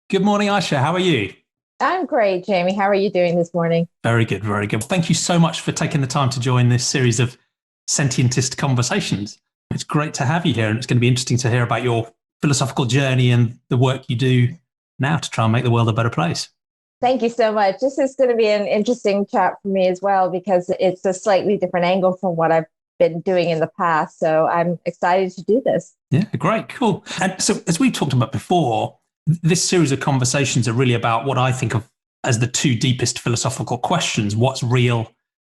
Good morning, Aysha. How are you? I'm great, Jamie. How are you doing this morning? Very good, very good. Thank you so much for taking the time to join this series of Sentientist conversations. It's great to have you here, and it's going to be interesting to hear about your philosophical journey and the work you do now to try and make the world a better place. Thank you so much. This is going to be an interesting chat for me as well because it's a slightly different angle from what I've been doing in the past. So I'm excited to do this. Yeah, great, cool. And so, as we talked about before, this series of conversations are really about what I think of as the two deepest philosophical questions: what's real?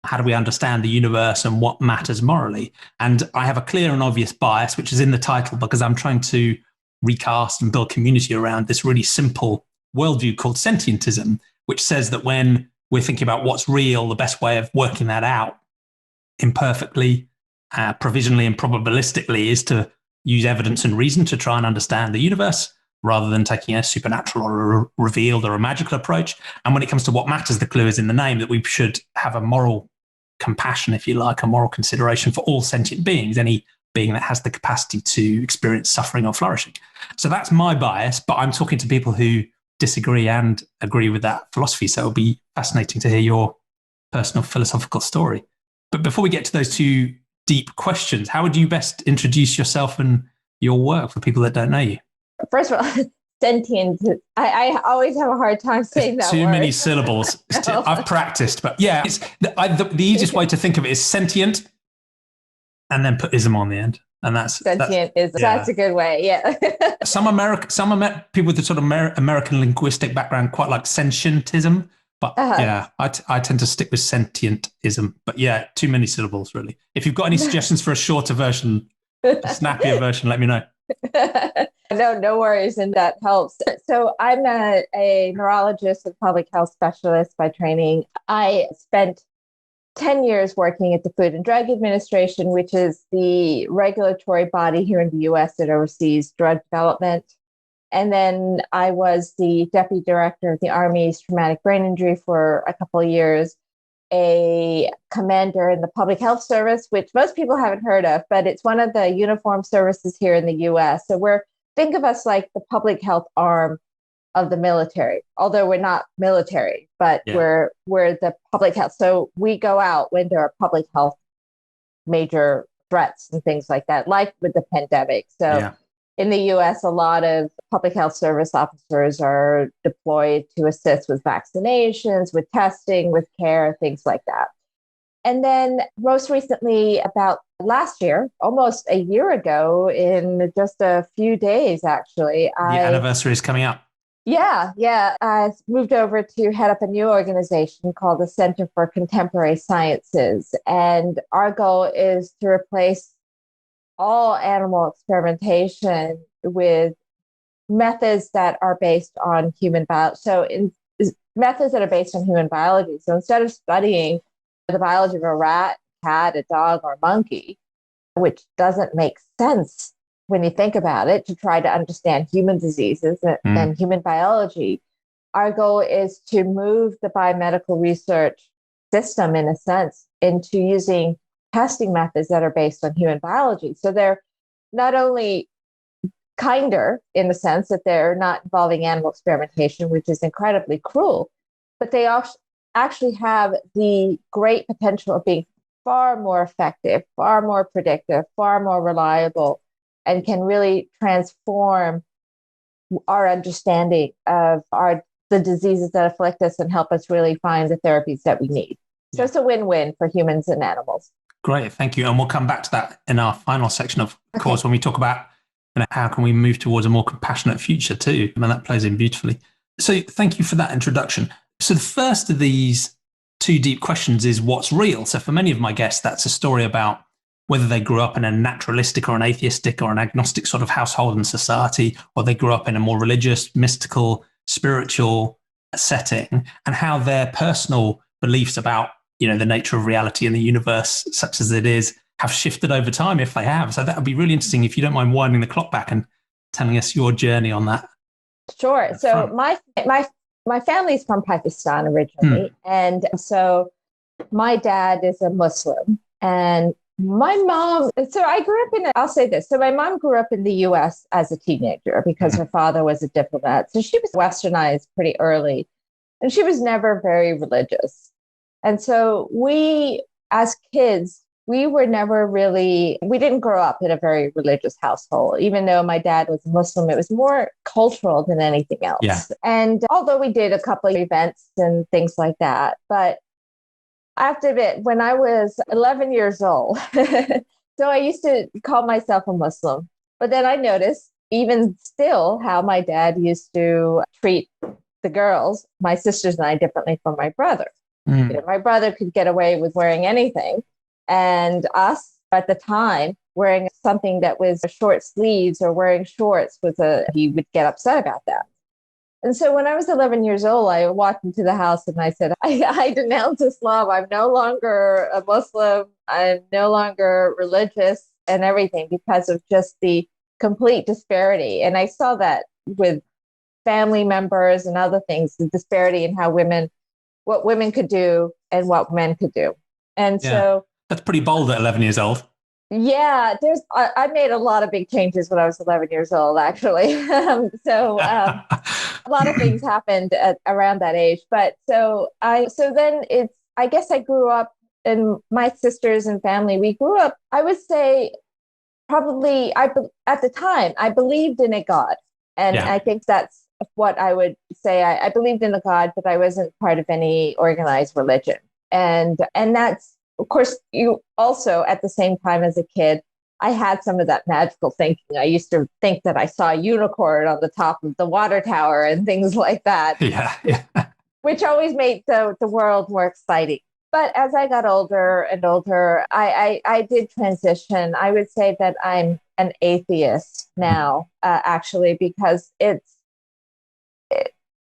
How do we understand the universe, and what matters morally? And I have a clear and obvious bias, which is in the title, because I'm trying to recast and build community around this really simple worldview called Sentientism, which says that when we're thinking about what's real, the best way of working that out imperfectly, provisionally, and probabilistically is to use evidence and reason to try and understand the universe rather than taking a supernatural or a revealed or a magical approach. And when it comes to what matters, the clue is in the name, that we should have a moral compassion, if you like, a moral consideration for all sentient beings, any being that has the capacity to experience suffering or flourishing. So that's my bias, but I'm talking to people who disagree and agree with that philosophy. So it'll be fascinating to hear your personal philosophical story. But before we get to those two deep questions, how would you best introduce yourself and your work for people that don't know you? First of all, sentient. I always have a hard time saying that Too word. many syllables. I've practiced, but yeah, the easiest way to think of it is sentient and then put ism on the end. And Sentient is that's a good way. Yeah. some people with the sort of American linguistic background quite like sentientism, but yeah, I tend to stick with sentientism. But yeah, too many syllables really. If you've got any suggestions for a shorter version, a snappier version, let me know. No worries, and that helps. So I'm a neurologist and public health specialist by training. I spent 10 years working at the Food and Drug Administration, which is the regulatory body here in the US that oversees drug development. And then I was the deputy director of the Army's traumatic brain injury for a couple of years, a commander in the public health service, which most people haven't heard of, but it's one of the uniformed services here in the US. So think of us like the public health arm of the military, although we're not military, but we're the public health. So we go out when there are public health major threats and things like that, like with the pandemic. So in the US, a lot of public health service officers are deployed to assist with vaccinations, with testing, with care, things like that. And then most recently, about last year, almost a year ago, in just a few days, actually. The anniversary is coming up. Yeah. I moved over to head up a new organization called the Center for Contemporary Sciences. And our goal is to replace all animal experimentation with methods that are based on human biology. Methods that are based on human biology. So instead of studying the biology of a rat, cat, a dog, or a monkey, which doesn't make sense when you think about it, to try to understand human diseases and human biology. Our goal is to move the biomedical research system, in a sense, into using testing methods that are based on human biology. So they're not only kinder in the sense that they're not involving animal experimentation, which is incredibly cruel, but they actually have the great potential of being far more effective, far more predictive, far more reliable, and can really transform our understanding of the diseases that afflict us and help us really find the therapies that we need. So it's a win-win for humans and animals. Great, thank you. And we'll come back to that in our final section, of course, when we talk about how can we move towards a more compassionate future too. I mean, that plays in beautifully. So thank you for that introduction. So the first of these two deep questions is what's real? So for many of my guests, that's a story about whether they grew up in a naturalistic or an atheistic or an agnostic sort of household and society, or they grew up in a more religious, mystical, spiritual setting, and how their personal beliefs about, the nature of reality and the universe, such as it is, have shifted over time, if they have. So that would be really interesting if you don't mind winding the clock back and telling us your journey on that. Sure. So my family's from Pakistan originally. And so my dad is a Muslim, and My mom, so I grew up I'll say this. So my mom grew up in the US as a teenager because her father was a diplomat. So she was westernized pretty early and she was never very religious. And so we, as kids, we were never really, we didn't grow up in a very religious household. Even though my dad was Muslim, it was more cultural than anything else. Yeah. And although we did a couple of events and things like that, but I have to admit, when I was 11 years old, so I used to call myself a Muslim, but then I noticed even still how my dad used to treat the girls, my sisters and I, differently from my brother. You know, my brother could get away with wearing anything. And us at the time, wearing something that was short sleeves or wearing shorts he would get upset about that. And so when I was 11 years old, I walked into the house and I said, I denounce Islam. I'm no longer a Muslim. I'm no longer religious and everything because of just the complete disparity. And I saw that with family members and other things, the disparity in what women could do and what men could do. And so that's pretty bold at 11 years old. Yeah, I made a lot of big changes when I was 11 years old, actually. A lot of things happened around that age. But I guess I grew up, and my sisters and family, we grew up, I would say probably, at the time, I believed in a God. And I think that's what I would say. I believed in a God, but I wasn't part of any organized religion. And that's, of course, you also, at the same time as a kid, I had some of that magical thinking. I used to think that I saw a unicorn on the top of the water tower and things like that. Yeah. Which always made the world more exciting. But as I got older and older, I did transition. I would say that I'm an atheist now, actually, because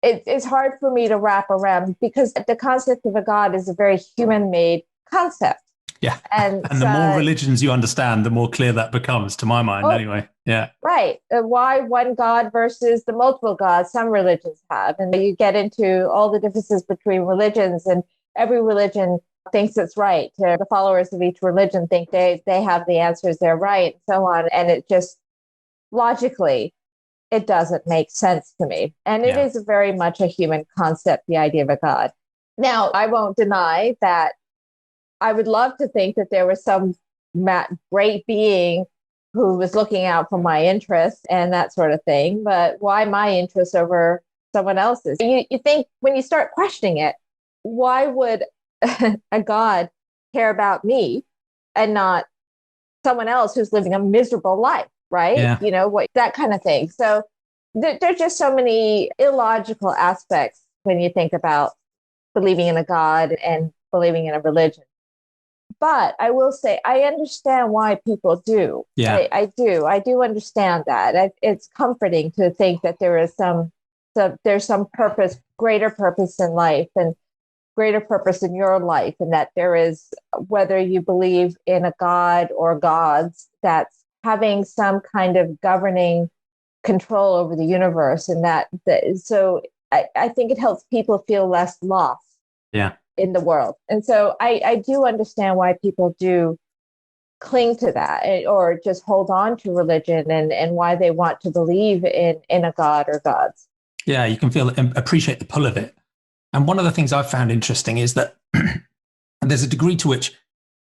it's hard for me to wrap around, because the concept of a God is a very human-made concept. Yeah. And the more religions you understand, the more clear that becomes, to my mind, anyway. Yeah. Right. Why one God versus the multiple gods some religions have. And you get into all the differences between religions, and every religion thinks it's right. The followers of each religion think they have the answers, they're right, and so on. And it just, logically, it doesn't make sense to me. And it is very much a human concept, the idea of a God. Now, I won't deny that I would love to think that there was some great being who was looking out for my interests and that sort of thing. But why my interests over someone else's? You think, when you start questioning it, why would a God care about me and not someone else who's living a miserable life, right? Yeah. You know, that kind of thing. So there's just so many illogical aspects when you think about believing in a God and believing in a religion. But I will say, I understand why people do. Yeah. I do. I do understand that. It's comforting to think that there's some purpose, greater purpose in life, and greater purpose in your life, and that there is, whether you believe in a God or gods, that's having some kind of governing control over the universe. And so I think it helps people feel less lost. Yeah. In the world. And so I do understand why people do cling to that, or just hold on to religion, and why they want to believe in a God or gods. Yeah, you can appreciate the pull of it. And one of the things I've found interesting is that there's a degree to which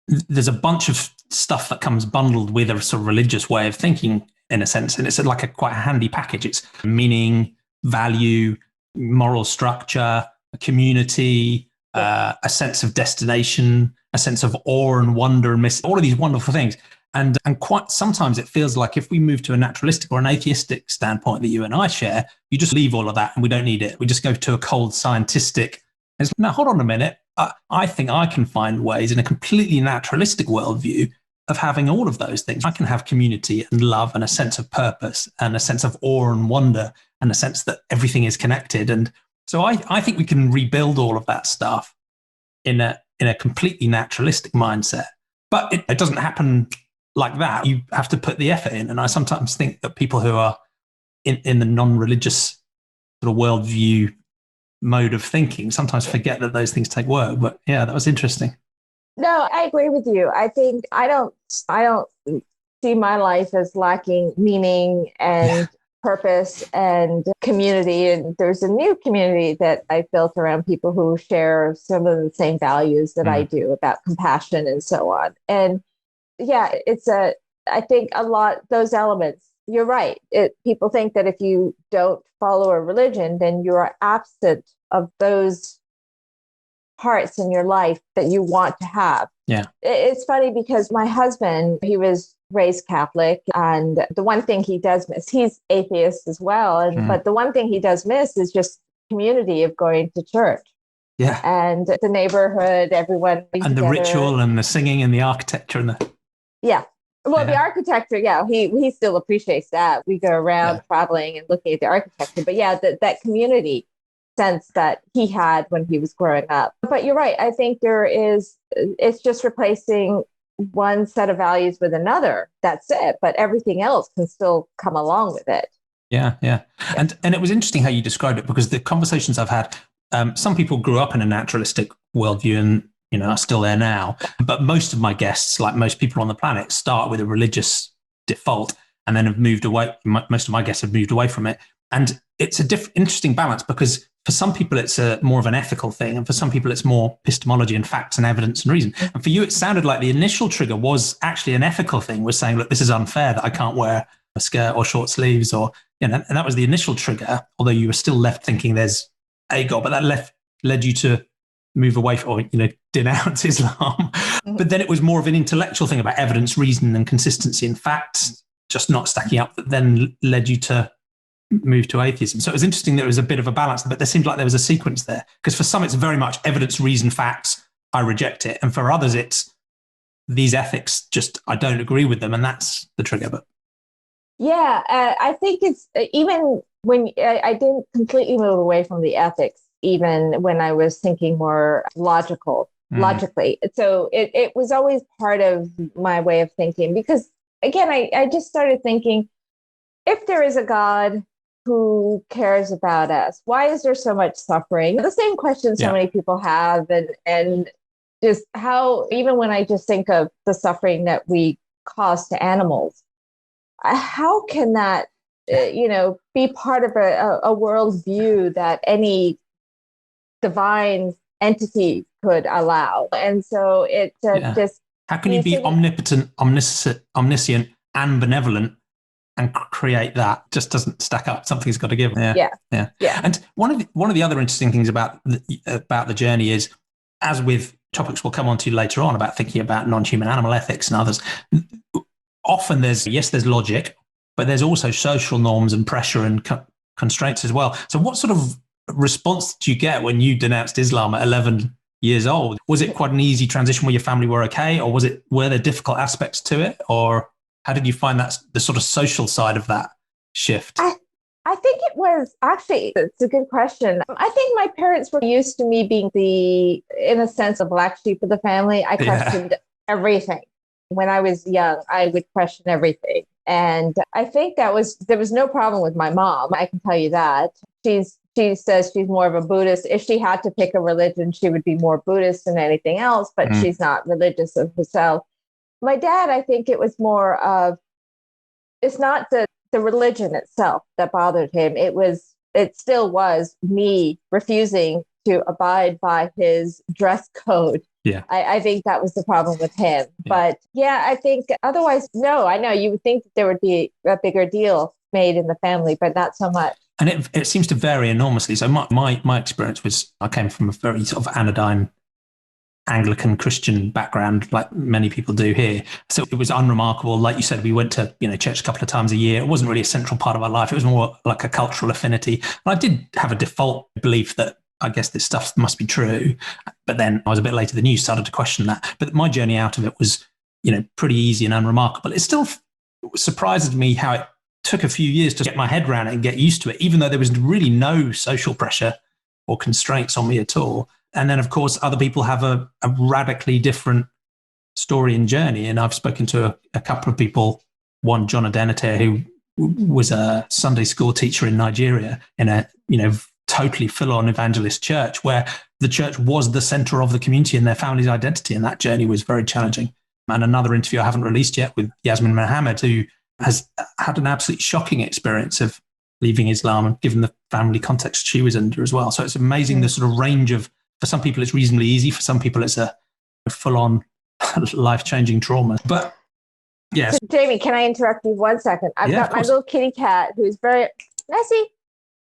there's a bunch of stuff that comes bundled with a sort of religious way of thinking, in a sense. And it's like quite a handy package. It's meaning, value, moral structure, a community, a sense of destination, a sense of awe and wonder and all of these wonderful things. And quite sometimes it feels like if we move to a naturalistic or an atheistic standpoint that you and I share, you just leave all of that and we don't need it. We just go to a cold scientistic. Now, hold on a minute. I think I can find ways in a completely naturalistic worldview of having all of those things. I can have community and love and a sense of purpose and a sense of awe and wonder and a sense that everything is connected. And so I think we can rebuild all of that stuff in a completely naturalistic mindset. But it doesn't happen like that. You have to put the effort in. And I sometimes think that people who are in the non-religious sort of worldview mode of thinking sometimes forget that those things take work. But yeah, that was interesting. No, I agree with you. I think I don't see my life as lacking meaning and purpose and community. And there's a new community that I've built around people who share some of the same values that I do about compassion and so on. And yeah, I think a lot, those elements, you're right. People think that if you don't follow a religion, then you are absent of those parts in your life that you want to have. Yeah. It's funny because my husband, he was raised Catholic, and the one thing he does miss, he's atheist as well. But the one thing he does miss is just community of going to church. Yeah. And the neighborhood, everyone. And together. the ritual and the singing and the architecture and the. Yeah. Well, the architecture, he still appreciates that. We go around traveling and looking at the architecture. But that community sense that he had when he was growing up. But you're right. I think it's just replacing one set of values with another. That's it. But everything else can still come along with it. Yeah. And it was interesting how you described it, because the conversations I've had, some people grew up in a naturalistic worldview and, are still there now. But most of my guests, like most people on the planet, start with a religious default and then have moved away. Most of my guests have moved away from it. And it's a interesting balance, because for some people, it's more of an ethical thing. And for some people, it's more epistemology and facts and evidence and reason. And for you, it sounded like the initial trigger was actually an ethical thing, was saying, look, this is unfair that I can't wear a skirt or short sleeves, or, and that was the initial trigger, although you were still left thinking there's a God, but that led you to move away from, or, denounce Islam. But then it was more of an intellectual thing about evidence, reason, and consistency and facts just not stacking up, that then led you to move to atheism. So it was interesting that it was a bit of a balance, but there seemed like there was a sequence there. Because for some, it's very much evidence, reason, facts, I reject it. And for others, it's these ethics, just I don't agree with them. And that's the trigger. But yeah, I think it's even when I didn't completely move away from the ethics, even when I was thinking more logically. So it was always part of my way of thinking, because again, I just started thinking, if there is a God who cares about us, why is there so much suffering? The same question so many people have, and just how, even when I just think of the suffering that we cause to animals, how can that, be part of a world view that any divine entity could allow? And so it just... How can you be omnipotent, omniscient, and benevolent and create that? Just doesn't stack up. Something's got to give. Yeah. And one of the other interesting things about the journey is, as with topics we'll come on to later on about thinking about non-human animal ethics and others, often there's logic, but there's also social norms and pressure and constraints as well. So what sort of response did you get when you denounced Islam at 11 years old? Was it quite an easy transition where your family were okay, or were there difficult aspects to it, or how did you find that, the sort of social side of that shift? I think it was actually, it's a good question. I think my parents were used to me being in a sense, the black sheep of the family. I questioned everything. When I was young, I would question everything. And I think there was no problem with my mom. I can tell you that. She says she's more of a Buddhist. If she had to pick a religion, she would be more Buddhist than anything else, but she's not religious of herself. My dad, I think it was more of, it's not the religion itself that bothered him. It still was me refusing to abide by his dress code. Yeah. I think that was the problem with him. Yeah. But I think otherwise, no, I know you would think that there would be a bigger deal made in the family, but not so much. And it seems to vary enormously. So my experience was, I came from a very sort of anodyne Anglican Christian background, like many people do here. So it was unremarkable. Like you said, we went to church a couple of times a year. It wasn't really a central part of our life. It was more like a cultural affinity. And I did have a default belief that I guess this stuff must be true. But then I was a bit later than you, started to question that. But my journey out of it was, pretty easy and unremarkable. It still surprises me how it took a few years to get my head around it and get used to it, even though there was really no social pressure or constraints on me at all. And then, of course, other people have a radically different story and journey. And I've spoken to a couple of people, one, John Adenate, who was a Sunday school teacher in Nigeria in a, totally full-on evangelist church, where the church was the center of the community and their family's identity. And that journey was very challenging. And another interview I haven't released yet with Yasmin Mohammed, who has had an absolutely shocking experience of leaving Islam and given the family context she was under as well. So it's amazing the sort of range of, for some people it's reasonably easy, for some people it's a full-on life-changing trauma. But yes. So, Jamie, can I interrupt you 1 second? I've got my little kitty cat who's very messy.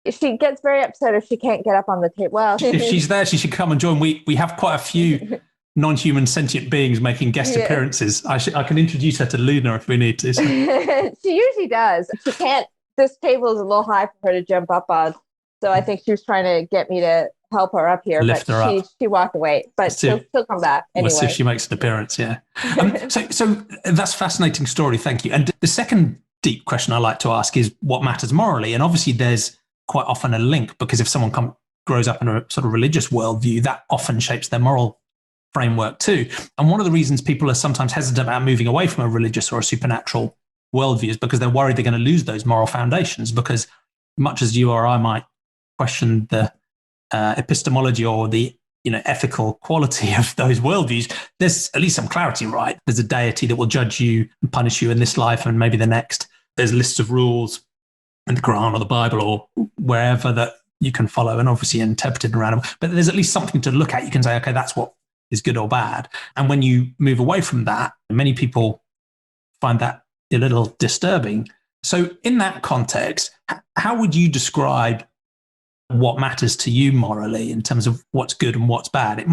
She gets very upset if she can't get up on the table. Well, if she's there, she should come and join. We have quite a few non-human sentient beings making guest appearances. I can introduce her to Luna if we need to. So. She usually does. She can't. This table is a little high for her to jump up on. So I think she was trying to get me to help her up here. Lift her up. She walked away, but she'll come back anyway. We'll see if she makes an appearance, yeah. So that's a fascinating story, thank you. And the second deep question I like to ask is what matters morally? And obviously there's quite often a link, because if someone grows up in a sort of religious worldview, that often shapes their moral framework too. And one of the reasons people are sometimes hesitant about moving away from a religious or a supernatural worldview is because they're worried they're going to lose those moral foundations, because much as you or I might question the epistemology or the ethical quality of those worldviews, there's at least some clarity, right? There's a deity that will judge you and punish you in this life and maybe the next. There's lists of rules in the Quran or the Bible or wherever that you can follow and obviously interpreted around them. But there's at least something to look at. You can say, okay, that's what is good or bad. And when you move away from that, many people find that a little disturbing. So in that context, how would you describe what matters to you morally in terms of what's good and what's bad?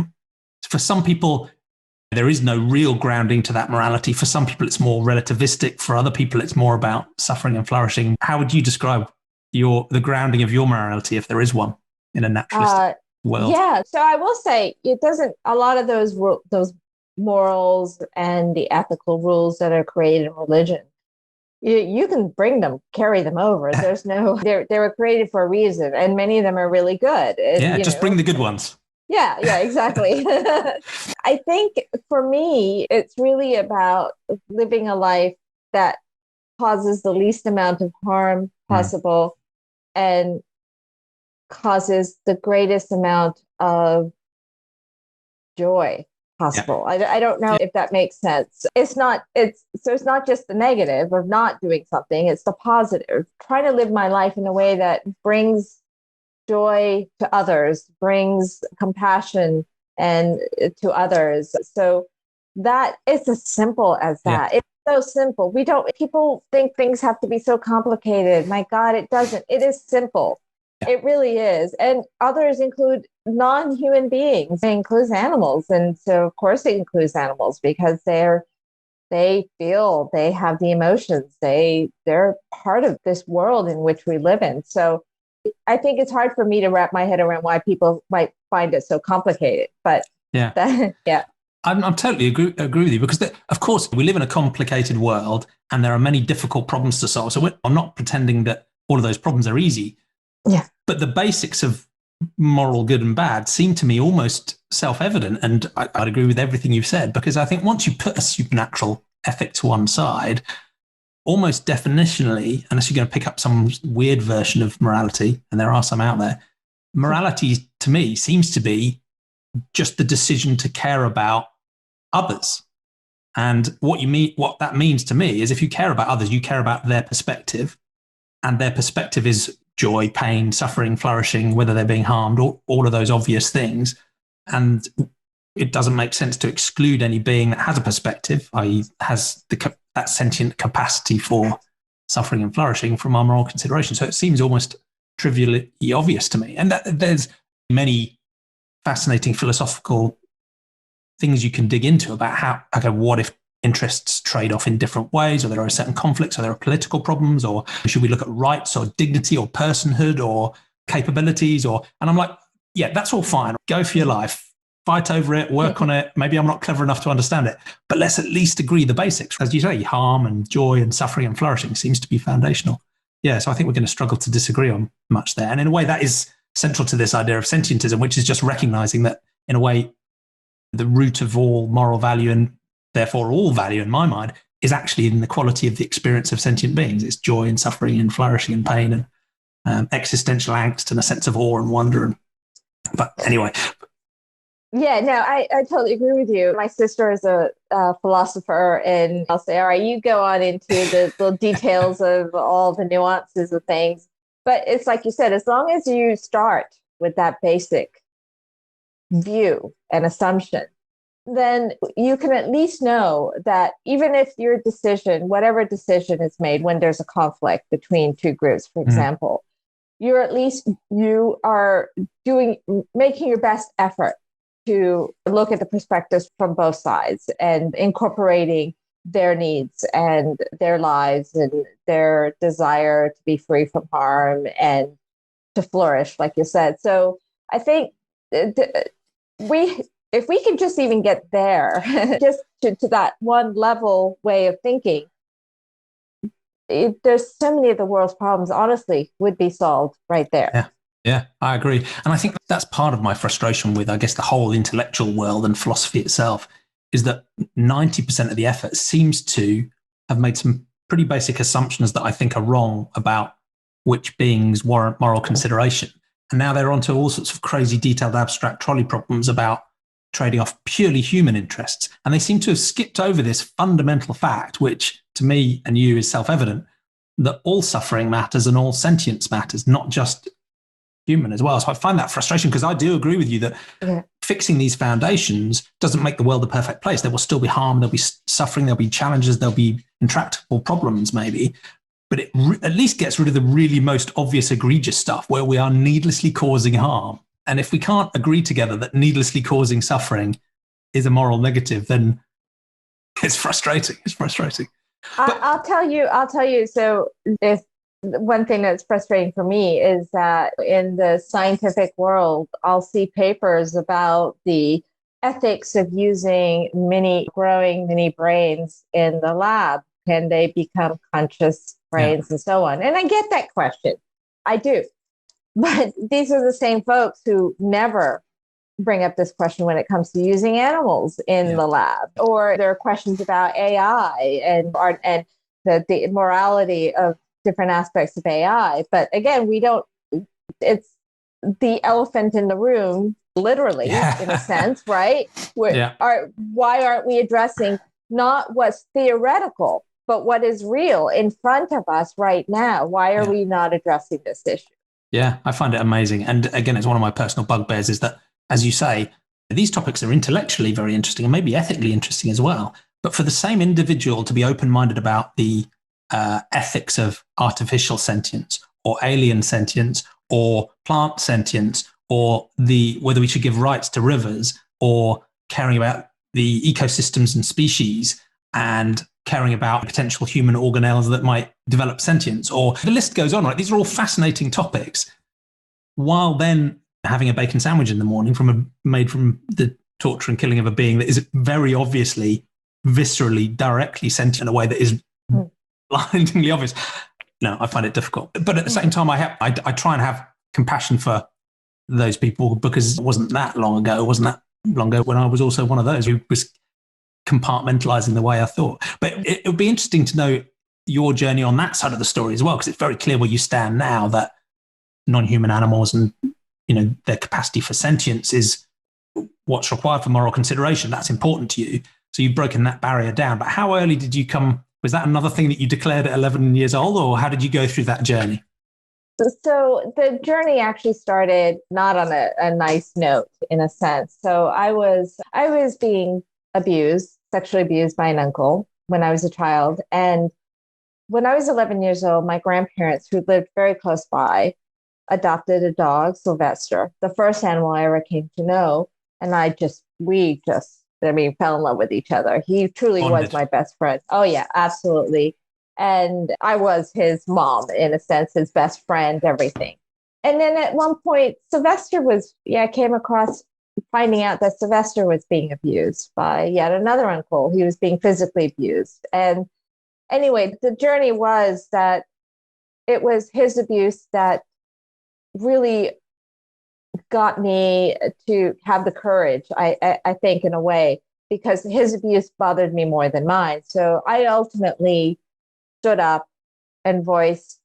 For some people, there is no real grounding to that morality. For some people, it's more relativistic. For other people, it's more about suffering and flourishing. How would you describe the grounding of your morality, if there is one, in a naturalistic world? Yeah, so I will say it doesn't. A lot of those morals and the ethical rules that are created in religion, you can bring them, carry them over. There's no, they were created for a reason, and many of them are really good. Just bring the good ones. Yeah, exactly. I think for me, it's really about living a life that causes the least amount of harm possible and causes the greatest amount of joy possible. I don't know if that makes sense. It's not just the negative of not doing something, it's the positive. Trying to live my life in a way that brings joy to others, brings compassion and to others. So that it's as simple as that. It's so simple. People think things have to be so complicated. My God, it doesn't. It is simple. It really is. And others include non-human beings. It includes animals. And so, of course, it includes animals because they feel, they have the emotions. They're part of this world in which we live in. So I think it's hard for me to wrap my head around why people might find it so complicated. But I'm totally agree with you, because of course we live in a complicated world and there are many difficult problems to solve. So I'm not pretending that all of those problems are easy. Yeah. But the basics of moral good and bad seem to me almost self-evident. And I'd agree with everything you've said, because I think once you put a supernatural ethic to one side, almost definitionally, unless you're going to pick up some weird version of morality, and there are some out there, morality to me seems to be just the decision to care about others. And what that means to me is if you care about others, you care about their perspective, and their perspective is joy, pain, suffering, flourishing, whether they're being harmed, all of those obvious things. And it doesn't make sense to exclude any being that has a perspective, i.e. has that sentient capacity for suffering and flourishing from our moral consideration. So it seems almost trivially obvious to me. And there's many fascinating philosophical things you can dig into about what if interests trade off in different ways, or there are certain conflicts, or there are political problems, or should we look at rights or dignity or personhood or capabilities, and I'm like, yeah, that's all fine. Go for your life, fight over it, work on it. Maybe I'm not clever enough to understand it, but let's at least agree the basics. As you say, harm and joy and suffering and flourishing seems to be foundational. Yeah, so I think we're going to struggle to disagree on much there. And in a way that is central to this idea of sentientism, which is just recognizing that in a way, the root of all moral value and therefore all value in my mind is actually in the quality of the experience of sentient beings. It's joy and suffering and flourishing and pain and existential angst and a sense of awe and wonder. But anyway, Yeah, no, I totally agree with you. My sister is a philosopher, and I'll say, all right, you go on into the little details of all the nuances of things. But it's like you said, as long as you start with that basic view and assumption, then you can at least know that even if your decision, whatever decision is made when there's a conflict between two groups, for example, you are making your best effort to look at the perspectives from both sides and incorporating their needs and their lives and their desire to be free from harm and to flourish, like you said. So I think if we can just even get there, just to that one level way of thinking, there's so many of the world's problems, honestly, would be solved right there. Yeah. Yeah, I agree. And I think that's part of my frustration with, I guess, the whole intellectual world and philosophy itself, is that 90% of the effort seems to have made some pretty basic assumptions that I think are wrong about which beings warrant moral consideration. And now they're onto all sorts of crazy, detailed, abstract trolley problems about trading off purely human interests. And they seem to have skipped over this fundamental fact, which to me and you is self-evident, that all suffering matters and all sentience matters, not just human as well. So I find that frustration, because I do agree with you that fixing these foundations doesn't make the world a perfect place. There will still be harm, there'll be suffering, there'll be challenges, there'll be intractable problems maybe, but it at least gets rid of the really most obvious egregious stuff where we are needlessly causing harm. And if we can't agree together that needlessly causing suffering is a moral negative, then it's frustrating. It's frustrating. I'll tell you. So if one thing that's frustrating for me is that in the scientific world, I'll see papers about the ethics of using growing mini brains in the lab. Can they become conscious brains and so on? And I get that question. I do. But these are the same folks who never bring up this question when it comes to using animals in the lab. Or there are questions about AI and the morality of different aspects of AI. But again, it's the elephant in the room, literally, in a sense, right? Why aren't we addressing not what's theoretical, but what is real in front of us right now? Why are we not addressing this issue? Yeah, I find it amazing. And again, it's one of my personal bugbears is that, as you say, these topics are intellectually very interesting and maybe ethically interesting as well. But for the same individual to be open-minded about the ethics of artificial sentience or alien sentience or plant sentience or whether we should give rights to rivers or caring about the ecosystems and species and caring about potential human organelles that might develop sentience, or the list goes on, right? These are all fascinating topics, while then having a bacon sandwich in the morning made from the torture and killing of a being that is very obviously, viscerally, directly sentient in a way that is blindingly obvious. No, I find it difficult. But at the same time, I try and have compassion for those people, because it wasn't that long ago. It wasn't that long ago when I was also one of those who was compartmentalizing the way I thought. But it would be interesting to know your journey on that side of the story as well, because it's very clear where you stand now, that non-human animals and their capacity for sentience is what's required for moral consideration. That's important to you. So you've broken that barrier down. But how early did you come? Was that another thing that you declared at 11 years old, or how did you go through that journey? So the journey actually started not on a nice note, in a sense. So I was being sexually abused by an uncle when I was a child. And when I was 11 years old, my grandparents, who lived very close by, adopted a dog, Sylvester, the first animal I ever came to know. And we fell in love with each other. He truly was my best friend. Oh yeah, absolutely. And I was his mom, in a sense, his best friend, everything. And then at one point, I came across finding out that Sylvester was being abused by yet another uncle. He was being physically abused. And anyway, the journey was that it was his abuse that really got me to have the courage, I think, in a way, because his abuse bothered me more than mine. So I ultimately stood up and voiced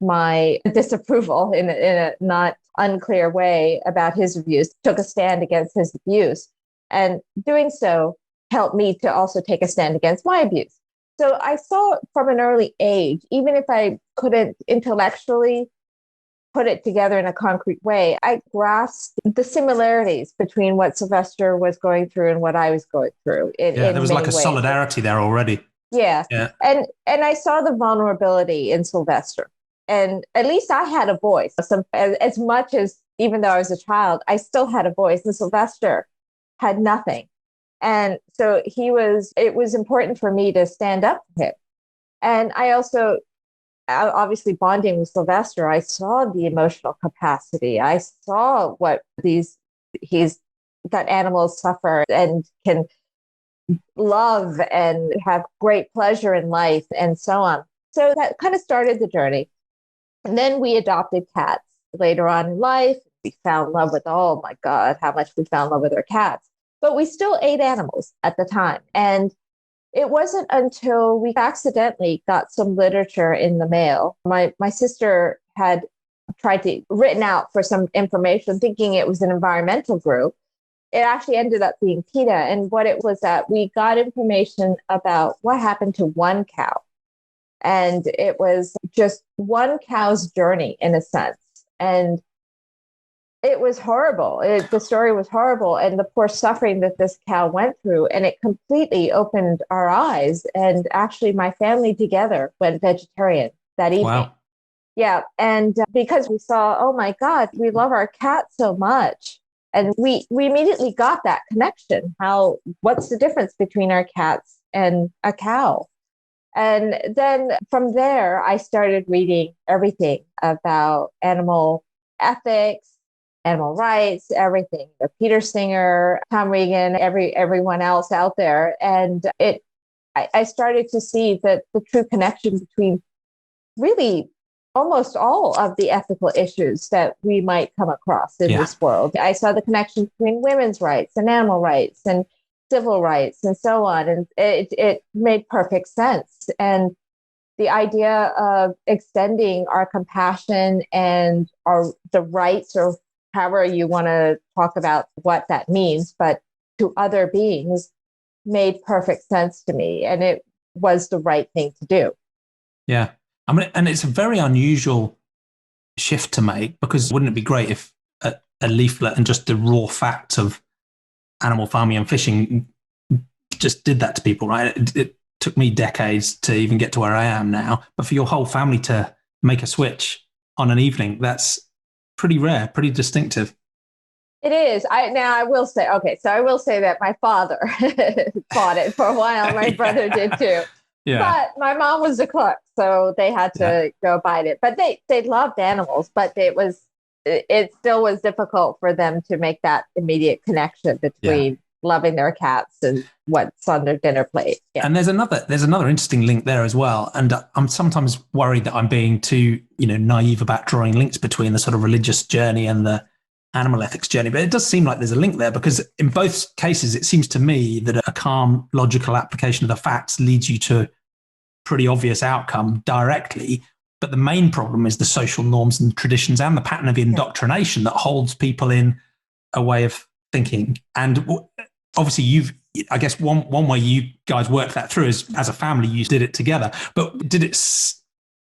my disapproval in a not unclear way about his abuse, took a stand against his abuse. And doing so helped me to also take a stand against my abuse. So I saw from an early age, even if I couldn't intellectually put it together in a concrete way, I grasped the similarities between what Sylvester was going through and what I was going through. There was like a ways. solidarity there already. Yeah. And I saw the vulnerability in Sylvester. And at least I had a voice. As much as, even though I was a child, I still had a voice. And Sylvester had nothing. And so it was important for me to stand up for him. And I also, obviously bonding with Sylvester, I saw the emotional capacity. I saw what that animals suffer and can love and have great pleasure in life and so on. So that kind of started the journey. And then we adopted cats later on in life. We fell in love with, oh my God, how much we fell in love with our cats. But we still ate animals at the time. And it wasn't until we accidentally got some literature in the mail. My sister had written out for some information, thinking it was an environmental group. It actually ended up being PETA. And what it was that we got information about what happened to one cow. And it was just one cow's journey, in a sense. And it was horrible. The story was horrible, and the poor suffering that this cow went through. And it completely opened our eyes. And actually, my family together went vegetarian that evening. Wow. Yeah. And because we saw, oh my God, we love our cat so much. And we immediately got that connection. What's the difference between our cats and a cow? And then from there, I started reading everything about animal ethics, animal rights, everything. Peter Singer, Tom Regan, everyone else out there. And I started to see that the true connection between really almost all of the ethical issues that we might come across in this world. I saw the connection between women's rights and animal rights and civil rights and so on. And it made perfect sense. And the idea of extending our compassion and the rights, or however you want to talk about what that means, but to other beings, made perfect sense to me. And it was the right thing to do. Yeah. I mean, and it's a very unusual shift to make, because wouldn't it be great if a leaflet and just the raw facts of animal farming and fishing just did that to people, right? It took me decades to even get to where I am now. But for your whole family to make a switch on an evening, that's pretty rare, pretty distinctive. It is. I will say that my father fought it for a while. My brother did too. Yeah. But my mom was a cook, so they had to go bite it. But they loved animals, but it still was difficult for them to make that immediate connection between loving their cats and what's on their dinner plate. Yeah. And there's another interesting link there as well. And I'm sometimes worried that I'm being too, naive about drawing links between the sort of religious journey and the animal ethics journey. But it does seem like there's a link there, because in both cases, it seems to me that a calm, logical application of the facts leads you to pretty obvious outcome directly. But the main problem is the social norms and traditions and the pattern of indoctrination that holds people in a way of thinking. And obviously I guess one way you guys worked that through is, as a family, you did it together. But did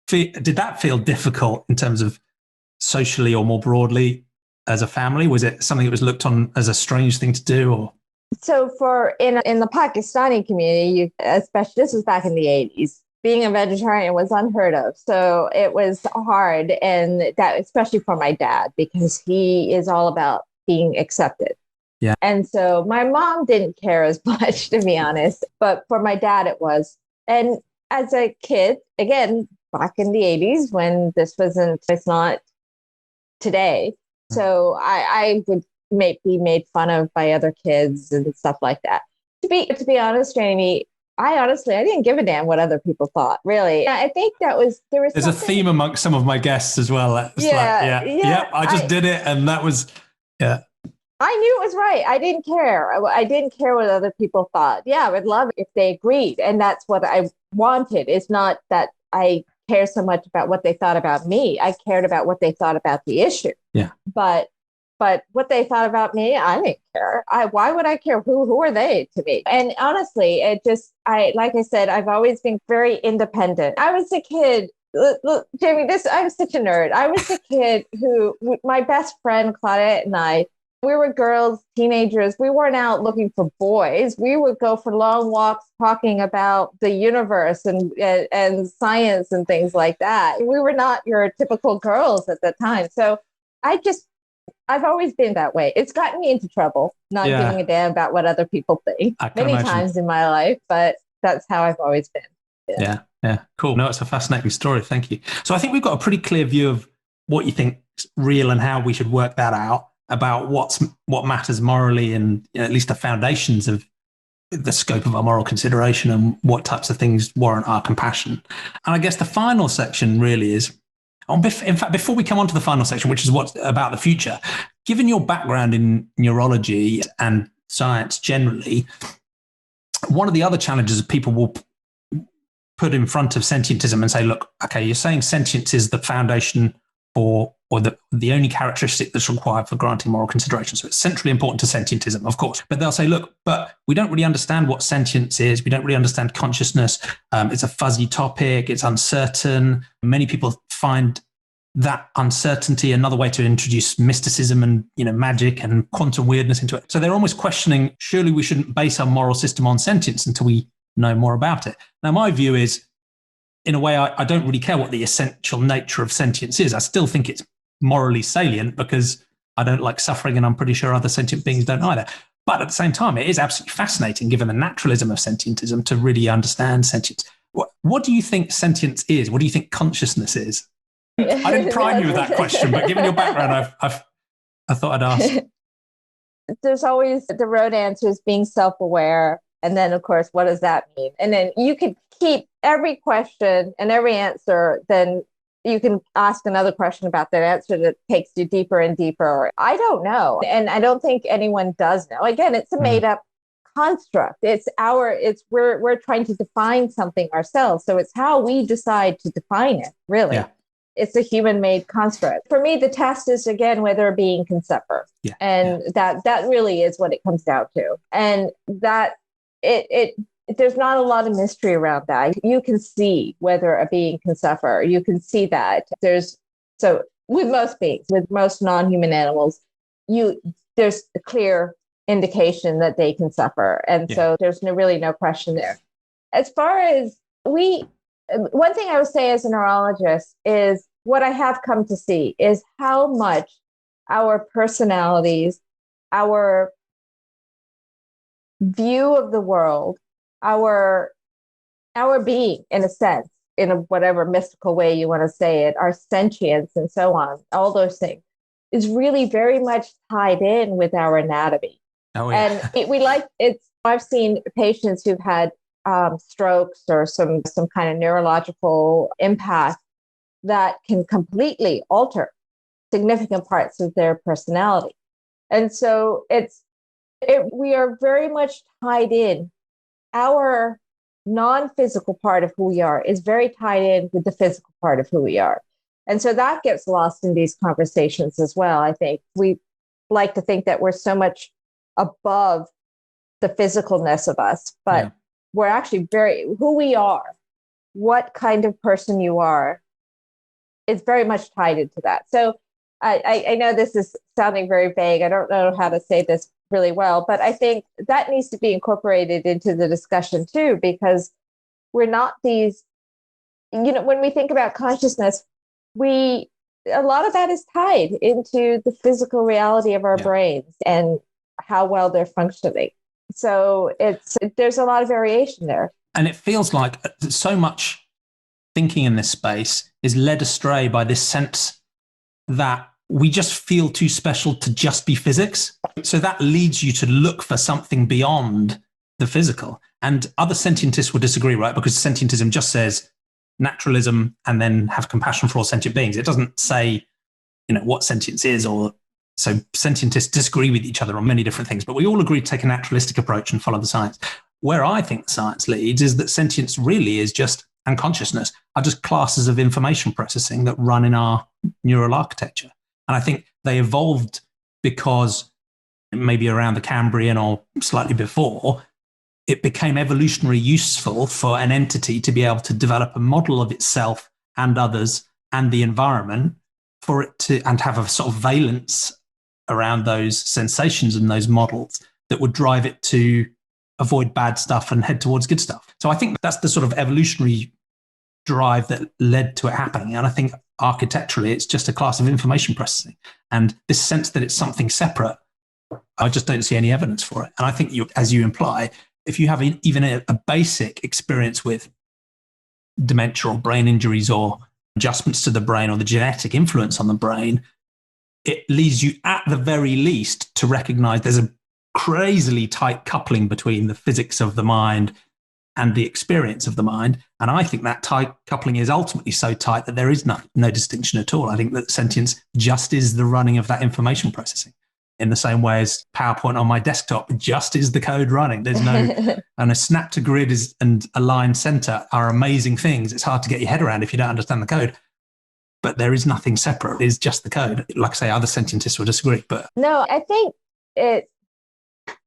that feel difficult in terms of socially or more broadly as a family? Was it something that was looked on as a strange thing to do? Or so in the Pakistani community, especially, this was back in the 80s, being a vegetarian was unheard of. So it was hard, and that especially for my dad, because he is all about being accepted. Yeah. And so my mom didn't care as much, to be honest, but for my dad it was. And as a kid, again, back in the 80s, when it's not today. So I would be made fun of by other kids and stuff like that. To be honest, Jamie, I didn't give a damn what other people thought, really. I think there's a theme amongst some of my guests as well. It's I just did it, and that was, I knew it was right. I didn't care. I didn't care what other people thought. Yeah, I would love it if they agreed. And that's what I wanted. It's not that I care so much about what they thought about me. I cared about what they thought about the issue. Yeah. But what they thought about me, I didn't care. Why would I care? Who are they to me? And honestly, like I said, I've always been very independent. I was a kid. Look, Jamie, I'm such a nerd. I was a kid who, my best friend Claudette and I, we were girls, teenagers. We weren't out looking for boys. We would go for long walks talking about the universe and science and things like that. We were not your typical girls at the time. So I've always been that way. It's gotten me into trouble, not giving a damn about what other people think many times in my life, but that's how I've always been. Yeah. Cool. No, it's a fascinating story. Thank you. So I think we've got a pretty clear view of what you think is real and how we should work that out, about what matters morally and at least the foundations of the scope of our moral consideration and what types of things warrant our compassion. And I guess the final section really is, in fact, before we come on to the final section, which is what's about the future, given your background in neurology and science generally, one of the other challenges people will put in front of sentientism and say, look, okay, you're saying sentience is the foundation for, or the only characteristic that's required for granting moral consideration. So it's centrally important to sentientism, of course. But they'll say, look, but we don't really understand what sentience is. We don't really understand consciousness. It's a fuzzy topic. It's uncertain. Many people find that uncertainty another way to introduce mysticism and magic and quantum weirdness into it. So they're almost questioning, surely we shouldn't base our moral system on sentience until we know more about it. Now, my view is, in a way, I don't really care what the essential nature of sentience is. I still think it's morally salient because I don't like suffering, and I'm pretty sure other sentient beings don't either. But at the same time, it is absolutely fascinating, given the naturalism of sentientism, to really understand sentience. What do you think sentience is? What do you think consciousness is? I didn't prime you with that question, but given your background, I thought I'd ask. There's always the road answers, being self-aware. And then, of course, what does that mean? And then you could keep every question and every answer, then you can ask another question about that answer that takes you deeper and deeper. I don't know. And I don't think anyone does know. Again, it's a made up construct. We're trying to define something ourselves. So it's how we decide to define it, really. Yeah. It's a human-made construct. For me, the test is, again, whether a being can suffer. Yeah. And that really is what it comes down to. And that there's not a lot of mystery around that. You can see whether a being can suffer. You can see that. So with most beings, with most non-human animals, there's a clear indication that they can suffer. And so there's really no question there. As far as one thing I would say as a neurologist is what I have come to see is how much our personalities, our view of the world, our being, in a sense, in whatever mystical way you want to say it, our sentience and so on, all those things, is really very much tied in with our anatomy. Oh, yeah. And I've seen patients who've had strokes or some kind of neurological impact that can completely alter significant parts of their personality. And so we are very much tied in. Our non-physical part of who we are is very tied in with the physical part of who we are. And so that gets lost in these conversations as well. I think we like to think that we're so much above the physicalness of us, but we're actually who we are, what kind of person you are, is very much tied into that. So I know this is sounding very vague. I don't know how to say this really well, but I think that needs to be incorporated into the discussion too, because we're not these, when we think about consciousness, a lot of that is tied into the physical reality of our brains and how well they're functioning. So there's a lot of variation there. And it feels like so much thinking in this space is led astray by this sense that we just feel too special to just be physics. So that leads you to look for something beyond the physical. And other sentientists will disagree, right? Because sentientism just says naturalism and then have compassion for all sentient beings. It doesn't say, what sentience is, or so sentientists disagree with each other on many different things, but we all agree to take a naturalistic approach and follow the science. Where I think the science leads is that sentience really is just and consciousness are just classes of information processing that run in our neural architecture. And I think they evolved because maybe around the Cambrian or slightly before, it became evolutionarily useful for an entity to be able to develop a model of itself and others and the environment for it to, and have a sort of valence around those sensations and those models that would drive it to avoid bad stuff and head towards good stuff. So I think that's the sort of evolutionary drive that led to it happening. And I think architecturally, it's just a class of information processing. And this sense that it's something separate, I just don't see any evidence for it. And I think, as you imply, if you have even a basic experience with dementia or brain injuries or adjustments to the brain or the genetic influence on the brain, it leads you at the very least to recognize there's a crazily tight coupling between the physics of the mind and the experience of the mind. And I think that tight coupling is ultimately so tight that there is no distinction at all. I think that sentience just is the running of that information processing, in the same way as PowerPoint on my desktop just is the code running. There's no, and a snap to grid and a line center are amazing things. It's hard to get your head around if you don't understand the code, but there is nothing separate. It's just the code. Like I say, other sentientists will disagree, but no, I think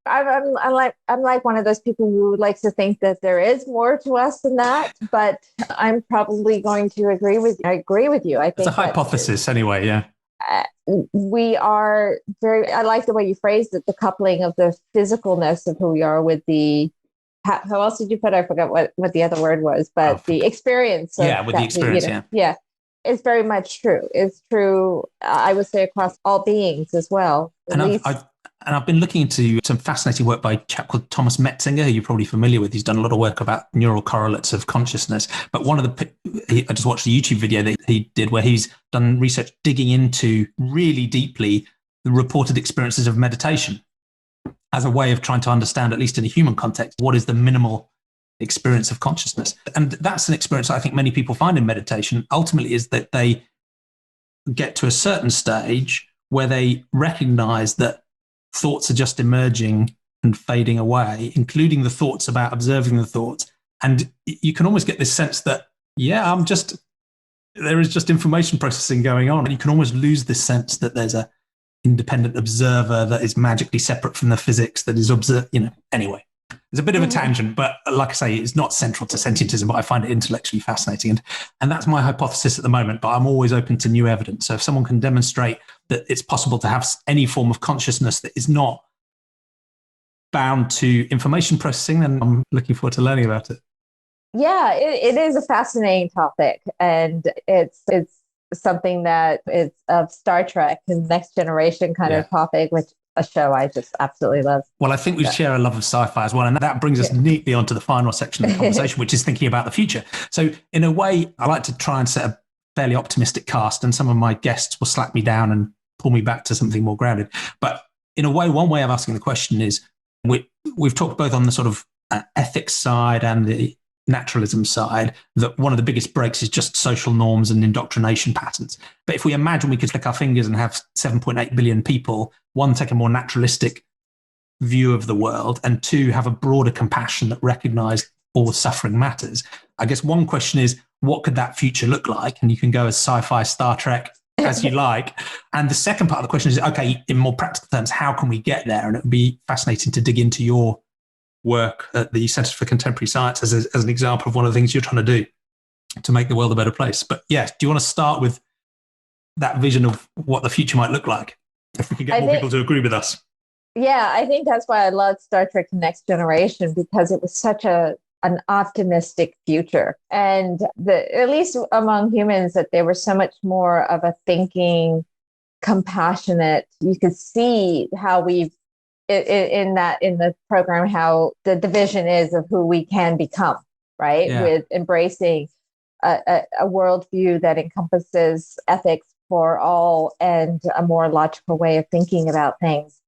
I'm like one of those people who likes to think that there is more to us than that, but I'm probably going to agree with you. I think it's a hypothesis anyway. Yeah. We are I like the way you phrased it, the coupling of the physicalness of who we are with how else did you put it? I forgot what the other word was, but the experience. With the experience. Yeah. It's very much true. It's true, I would say, across all beings as well. And I've been looking into some fascinating work by a chap called Thomas Metzinger, who you're probably familiar with. He's done a lot of work about neural correlates of consciousness. But I just watched a YouTube video that he did where he's done research digging into really deeply the reported experiences of meditation as a way of trying to understand, at least in a human context, what is the minimal experience of consciousness. And that's an experience I think many people find in meditation ultimately, is that they get to a certain stage where they recognize that thoughts are just emerging and fading away, including the thoughts about observing the thoughts. And you can almost get this sense that, there is just information processing going on. And you can almost lose this sense that there's an independent observer that is magically separate from the physics that is observed, anyway. It's a bit of a tangent, but like I say, it's not central to sentientism, but I find it intellectually fascinating. And that's my hypothesis at the moment, but I'm always open to new evidence. So if someone can demonstrate that it's possible to have any form of consciousness that is not bound to information processing, then I'm looking forward to learning about it. Yeah, it is a fascinating topic. And it's something that is of Star Trek and Next Generation kind of topic, which a show I just absolutely love. Well, I think we share a love of sci-fi as well. And that brings us neatly onto the final section of the conversation, which is thinking about the future. So in a way, I like to try and set a fairly optimistic cast, and some of my guests will slack me down and pull me back to something more grounded. But in a way, one way of asking the question is, we've talked both on the sort of ethics side and the naturalism side, that one of the biggest breaks is just social norms and indoctrination patterns. But if we imagine we could click our fingers and have 7.8 billion people, one, take a more naturalistic view of the world, and two, have a broader compassion that recognize all suffering matters. I guess one question is, what could that future look like? And you can go as sci-fi, Star Trek, as you like. And the second part of the question is, okay, in more practical terms, how can we get there? And it would be fascinating to dig into your work at the Centre for Contemporary Science as an example of one of the things you're trying to do to make the world a better place. But do you want to start with that vision of what the future might look like, if we can get more people to agree with us? Yeah, I think that's why I loved Star Trek Next Generation, because it was such an optimistic future. And at least among humans, that they were so much more of a thinking, compassionate. You could see how in the program, how the division is of who we can become, right? Yeah. With embracing a worldview that encompasses ethics for all and a more logical way of thinking about things.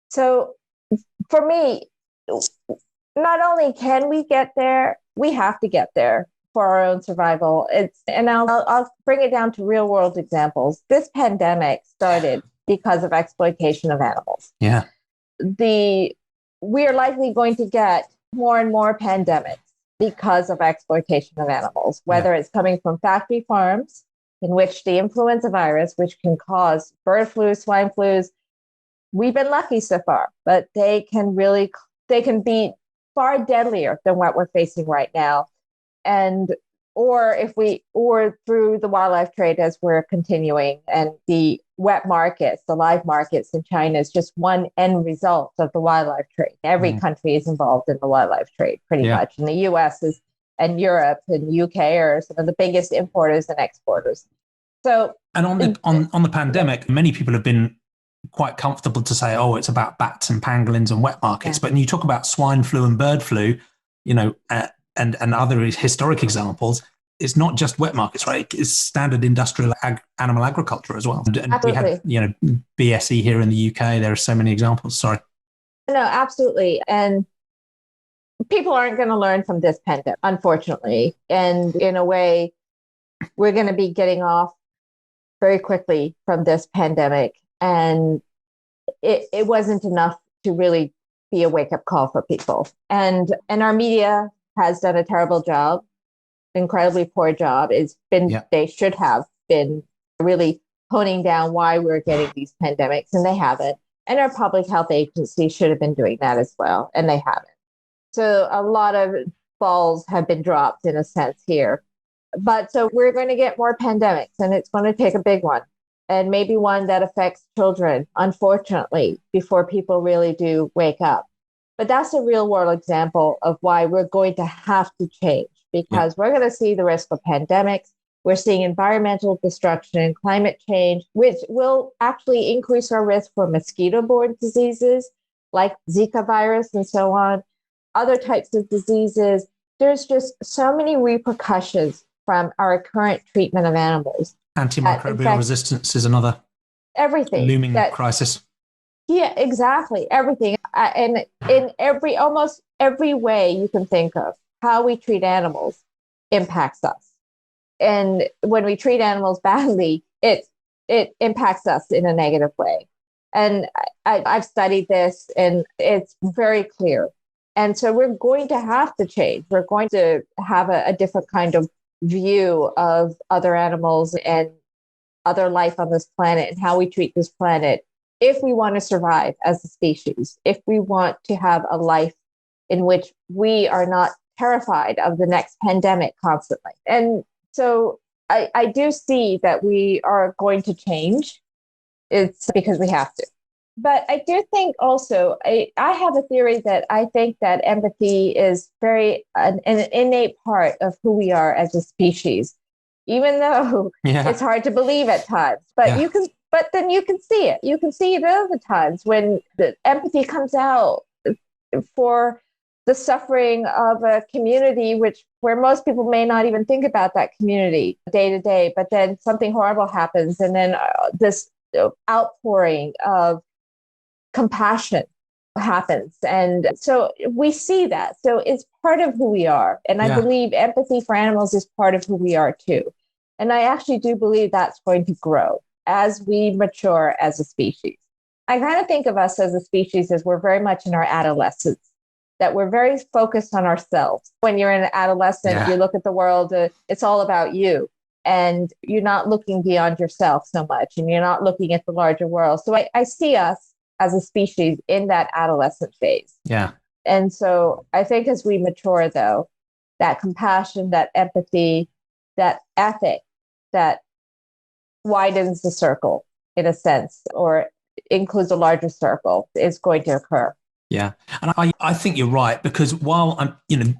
So for me, not only can we get there, we have to get there for our own survival. I'll bring it down to real world examples. This pandemic started because of exploitation of animals. Yeah. We are likely going to get more and more pandemics. because of exploitation of animals, whether it's coming from factory farms in which the influenza virus, which can cause bird flu, swine flus, we've been lucky so far, but they can be far deadlier than what we're facing right now. And or through the wildlife trade as we're continuing, and the wet markets, the live markets in China is just one end result of the wildlife trade. Every country is involved in the wildlife trade pretty much. And the US and Europe and UK are some of the biggest importers and exporters. So, and on the pandemic, many people have been quite comfortable to say, oh, it's about bats and pangolins and wet markets. But when you talk about swine flu and bird flu, and other historic examples, it's not just wet markets, right? It's standard industrial animal agriculture as well. And absolutely. We have, BSE here in the UK. There are so many examples. Sorry. No, absolutely. And people aren't going to learn from this pandemic, unfortunately. And in a way, we're going to be getting off very quickly from this pandemic. And it wasn't enough to really be a wake-up call for people. And our media has done a terrible job, incredibly poor job. They should have been really honing down why we're getting these pandemics, and they haven't. And our public health agencies should have been doing that as well, and they haven't. So a lot of balls have been dropped in a sense here. But so we're going to get more pandemics, and it's going to take a big one, and maybe one that affects children, unfortunately, before people really do wake up. But that's a real world example of why we're going to have to change, because we're going to see the risk of pandemics. We're seeing environmental destruction, climate change, which will actually increase our risk for mosquito-borne diseases like Zika virus and so on, other types of diseases. There's just so many repercussions from our current treatment of animals. Anti-microbial resistance is another looming crisis. Yeah, exactly. Everything. And in almost every way you can think of, how we treat animals impacts us. And when we treat animals badly, it impacts us in a negative way. And I've studied this, and it's very clear. And so we're going to have to change. We're going to have a different kind of view of other animals and other life on this planet and how we treat this planet, if we want to survive as a species, if we want to have a life in which we are not terrified of the next pandemic constantly. And so I do see that we are going to change. It's because we have to. But I do think also, I have a theory that I think that empathy is very an innate part of who we are as a species, even though it's hard to believe at times. But then you can see it. You can see it at other times when the empathy comes out for the suffering of a community, where most people may not even think about that community day to day. But then something horrible happens, and then this outpouring of compassion happens. And so we see that. So it's part of who we are. And I believe empathy for animals is part of who we are too. And I actually do believe that's going to grow as we mature as a species. I kind of think of us as a species as we're very much in our adolescence, that we're very focused on ourselves. When you're an adolescent, you look at the world, it's all about you. And you're not looking beyond yourself so much, and you're not looking at the larger world. So I see us as a species in that adolescent phase. Yeah. And so I think as we mature, though, that compassion, that empathy, that ethic, that widens the circle in a sense, or includes a larger circle, is going to occur. Yeah. And I think you're right, because while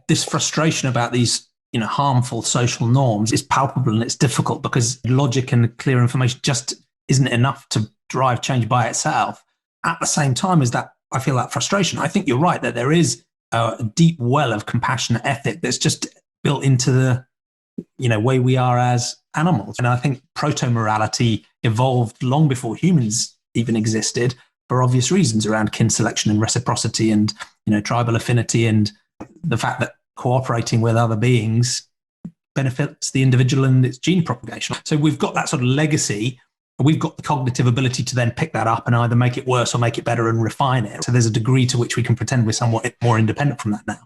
this frustration about these, harmful social norms is palpable, and it's difficult because logic and clear information just isn't enough to drive change by itself. At the same time as that, I feel that frustration. I think you're right that there is a deep well of compassionate ethic that's just built into the, way we are as animals. And I think proto-morality evolved long before humans even existed, for obvious reasons around kin selection and reciprocity and, tribal affinity, and the fact that cooperating with other beings benefits the individual and its gene propagation. So we've got that sort of legacy. We've got the cognitive ability to then pick that up and either make it worse or make it better and refine it. So there's a degree to which we can pretend we're somewhat more independent from that now.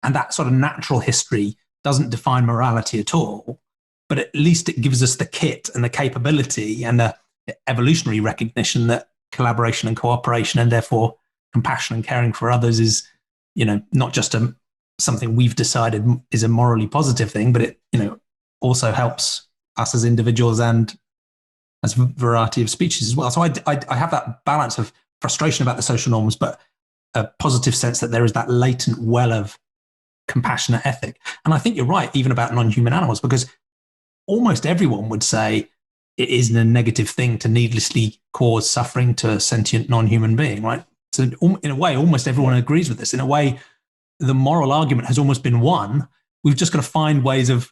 And that sort of natural history doesn't define morality at all, but at least it gives us the kit and the capability and the evolutionary recognition that collaboration and cooperation, and therefore compassion and caring for others, is, not just something we've decided is a morally positive thing, but it, also helps us as individuals and as a variety of species as well. So I have that balance of frustration about the social norms, but a positive sense that there is that latent well of compassionate ethic. And I think you're right, even about non-human animals, because almost everyone would say it isn't a negative thing to needlessly cause suffering to a sentient non-human being, right? So in a way, almost everyone agrees with this. In a way, the moral argument has almost been won. We've just got to find ways of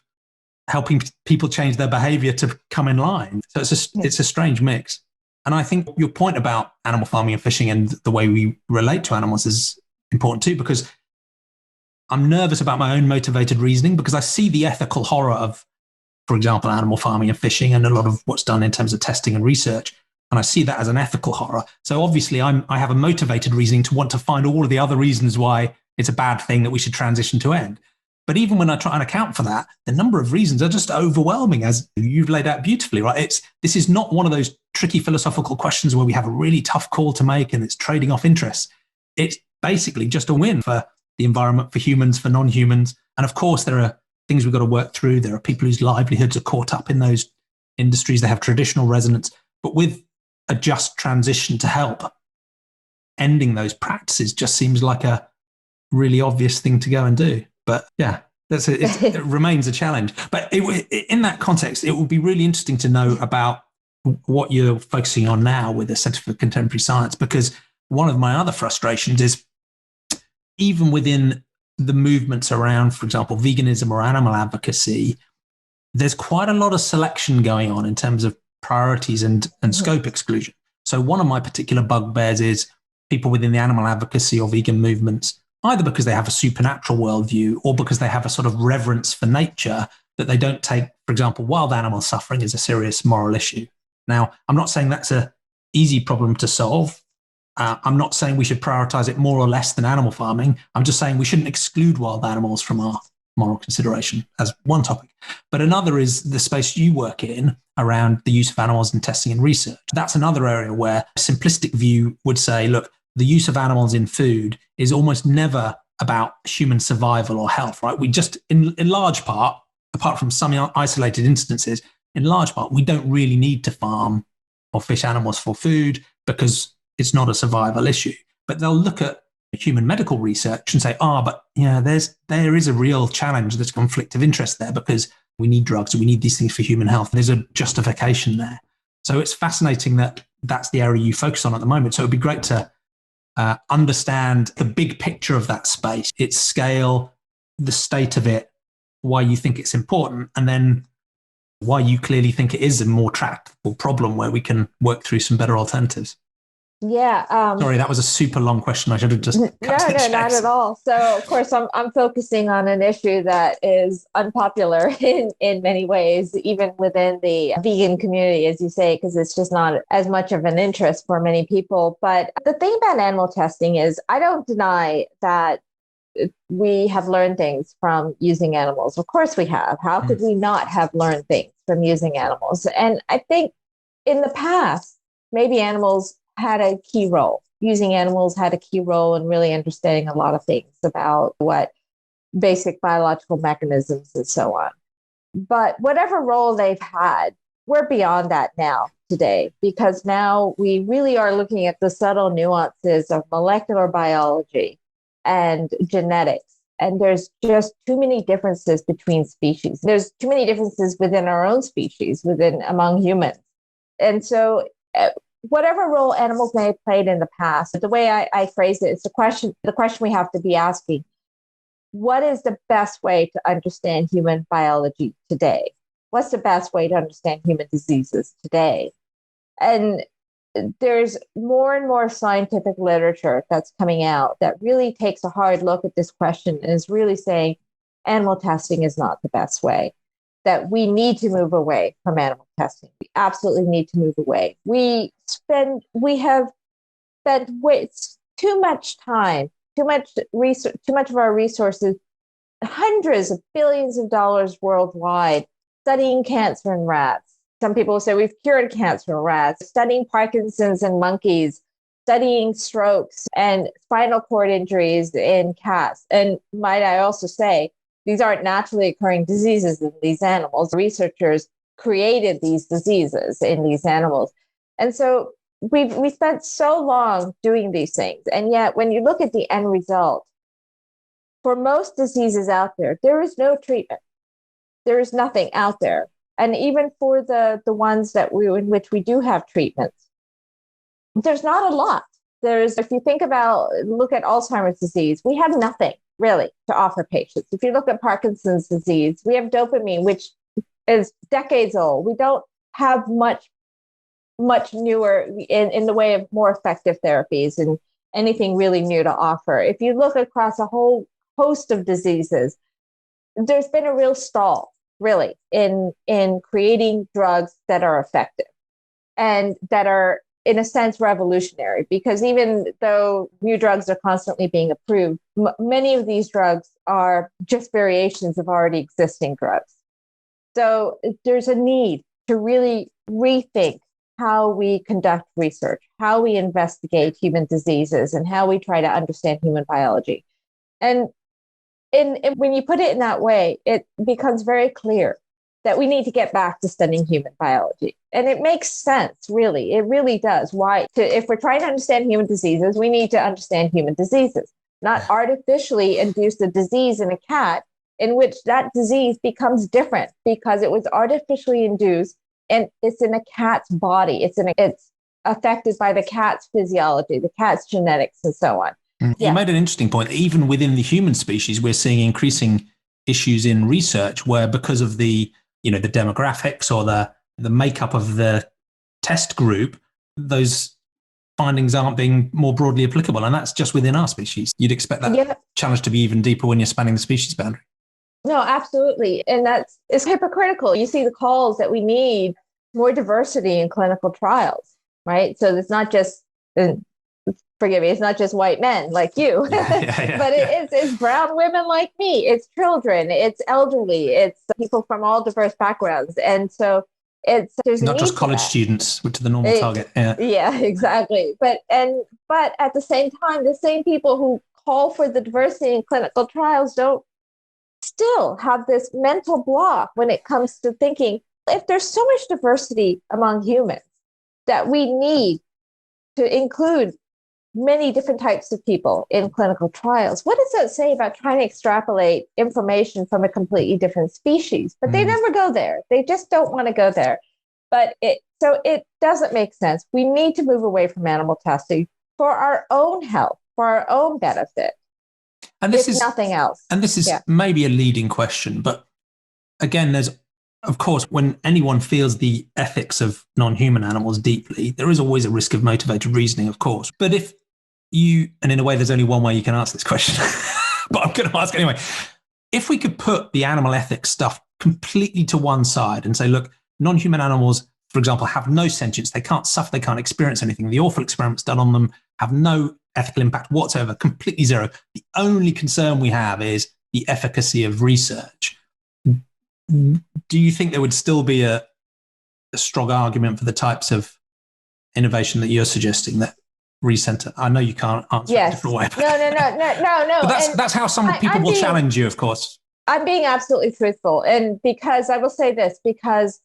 helping people change their behavior to come in line. So it's a strange mix. And I think your point about animal farming and fishing and the way we relate to animals is important too, because I'm nervous about my own motivated reasoning, because I see the ethical horror of, for example, animal farming and fishing and a lot of what's done in terms of testing and research. And I see that as an ethical horror. So obviously I have a motivated reasoning to want to find all of the other reasons why it's a bad thing that we should transition to end. But even when I try and account for that, the number of reasons are just overwhelming, as you've laid out beautifully, right? This is not one of those tricky philosophical questions where we have a really tough call to make and it's trading off interests. It's basically just a win for the environment, for humans, for non-humans. And of course, there are things we've got to work through. There are people whose livelihoods are caught up in those industries. They have traditional resonance. But with a just transition to help, ending those practices just seems like a really obvious thing to go and do. But yeah, it remains a challenge. But in that context, it would be really interesting to know about what you're focusing on now with the Centre for Contemporary Science, because one of my other frustrations is even within the movements around, for example, veganism or animal advocacy, there's quite a lot of selection going on in terms of priorities and scope exclusion. So one of my particular bugbears is people within the animal advocacy or vegan movements, either because they have a supernatural worldview or because they have a sort of reverence for nature, that they don't take, for example, wild animal suffering as a serious moral issue. Now, I'm not saying that's an easy problem to solve. I'm not saying we should prioritize it more or less than animal farming. I'm just saying we shouldn't exclude wild animals from our moral consideration as one topic. But another is the space you work in around the use of animals in testing and research. That's another area where a simplistic view would say, look, the use of animals in food is almost never about human survival or health, right? We just, in large part, apart from some isolated instances, in large part, we don't really need to farm or fish animals for food because it's not a survival issue. But they'll look at human medical research and say, but there is a real challenge. There's a conflict of interest there because we need drugs and we need these things for human health. There's a justification there. So it's fascinating that that's the area you focus on at the moment. So it'd be great to understand the big picture of that space, its scale, the state of it, why you think it's important, and then why you clearly think it is a more tractable problem where we can work through some better alternatives. Yeah. Sorry, that was a super long question. I should have just cut to the chase. Not at all. So, of course, I'm focusing on an issue that is unpopular in many ways, even within the vegan community, as you say, because it's just not as much of an interest for many people. But the thing about animal testing is I don't deny that we have learned things from using animals. Of course we have. How could we not have learned things from using animals? And I think in the past, maybe animals had a key role. Using animals had a key role in really understanding a lot of things about what basic biological mechanisms and so on. But whatever role they've had, we're beyond that now today, because now we really are looking at the subtle nuances of molecular biology and genetics. And there's just too many differences between species. There's too many differences within our own species, among humans. And so whatever role animals may have played in the past, the way I phrase it, it's the question we have to be asking: what is the best way to understand human biology today? What's the best way to understand human diseases today? And there's more and more scientific literature that's coming out that really takes a hard look at this question and is really saying animal testing is not the best way, that we need to move away from animal testing. We absolutely need to move away. We have spent too much time, too much of our resources hundreds of billions of dollars worldwide studying cancer in rats. Some people say we've cured cancer in rats, studying Parkinson's in monkeys, studying strokes and spinal cord injuries in cats. And might I also say, these aren't naturally occurring diseases in these animals. Researchers created these diseases in these animals. And so we spent so long doing these things. And yet, when you look at the end result, for most diseases out there, there is no treatment. There is nothing out there. And even for the ones in which we do have treatments, there's not a lot. If you look at Alzheimer's disease, we have nothing really to offer patients. If you look at Parkinson's disease, we have dopamine, which is decades old. We don't have much newer in the way of more effective therapies and anything really new to offer. If you look across a whole host of diseases, there's been a real stall, really, in creating drugs that are effective and that are, in a sense, revolutionary, because even though new drugs are constantly being approved, many of these drugs are just variations of already existing drugs. So there's a need to really rethink how we conduct research, how we investigate human diseases, and how we try to understand human biology. And when you put it in that way, it becomes very clear that we need to get back to studying human biology. And it makes sense, really. It really does. If we're trying to understand human diseases, we need to understand human diseases, not artificially induce a disease in a cat in which that disease becomes different because it was artificially induced and it's in a cat's body. It's affected by the cat's physiology, the cat's genetics, and so on. You made an interesting point. Even within the human species, we're seeing increasing issues in research where, because of the demographics or the makeup of the test group, those findings aren't being more broadly applicable. And that's just within our species. You'd expect that challenge to be even deeper when you're spanning the species boundary. No, absolutely. And it's hypocritical. You see the calls that we need more diversity in clinical trials, right? So it's not just, forgive me, it's not just white men like you, but it's brown women like me. It's children, it's elderly, it's people from all diverse backgrounds. And so there's not just college students, which are the normal target. Yeah, exactly. But at the same time, the same people who call for the diversity in clinical trials don't still have this mental block when it comes to thinking, if there's so much diversity among humans that we need to include many different types of people in clinical trials, what does that say about trying to extrapolate information from a completely different species? But they never go there. They just don't want to go there. So it doesn't make sense. We need to move away from animal testing for our own health, for our own benefit. And this is nothing else. And this is maybe a leading question, but again, there's, of course, when anyone feels the ethics of non-human animals deeply, there is always a risk of motivated reasoning, of course. But and in a way, there's only one way you can answer this question, but I'm going to ask anyway. If we could put the animal ethics stuff completely to one side and say, look, non-human animals, for example, have no sentience, they can't suffer, they can't experience anything. The awful experiments done on them have no ethical impact whatsoever, completely zero. The only concern we have is the efficacy of research. Do you think there would still be a strong argument for the types of innovation that you're suggesting that recenter? I know you can't answer it a different way. No. But that's how some people will challenge you, of course. I'm being absolutely truthful. And because I will say this, because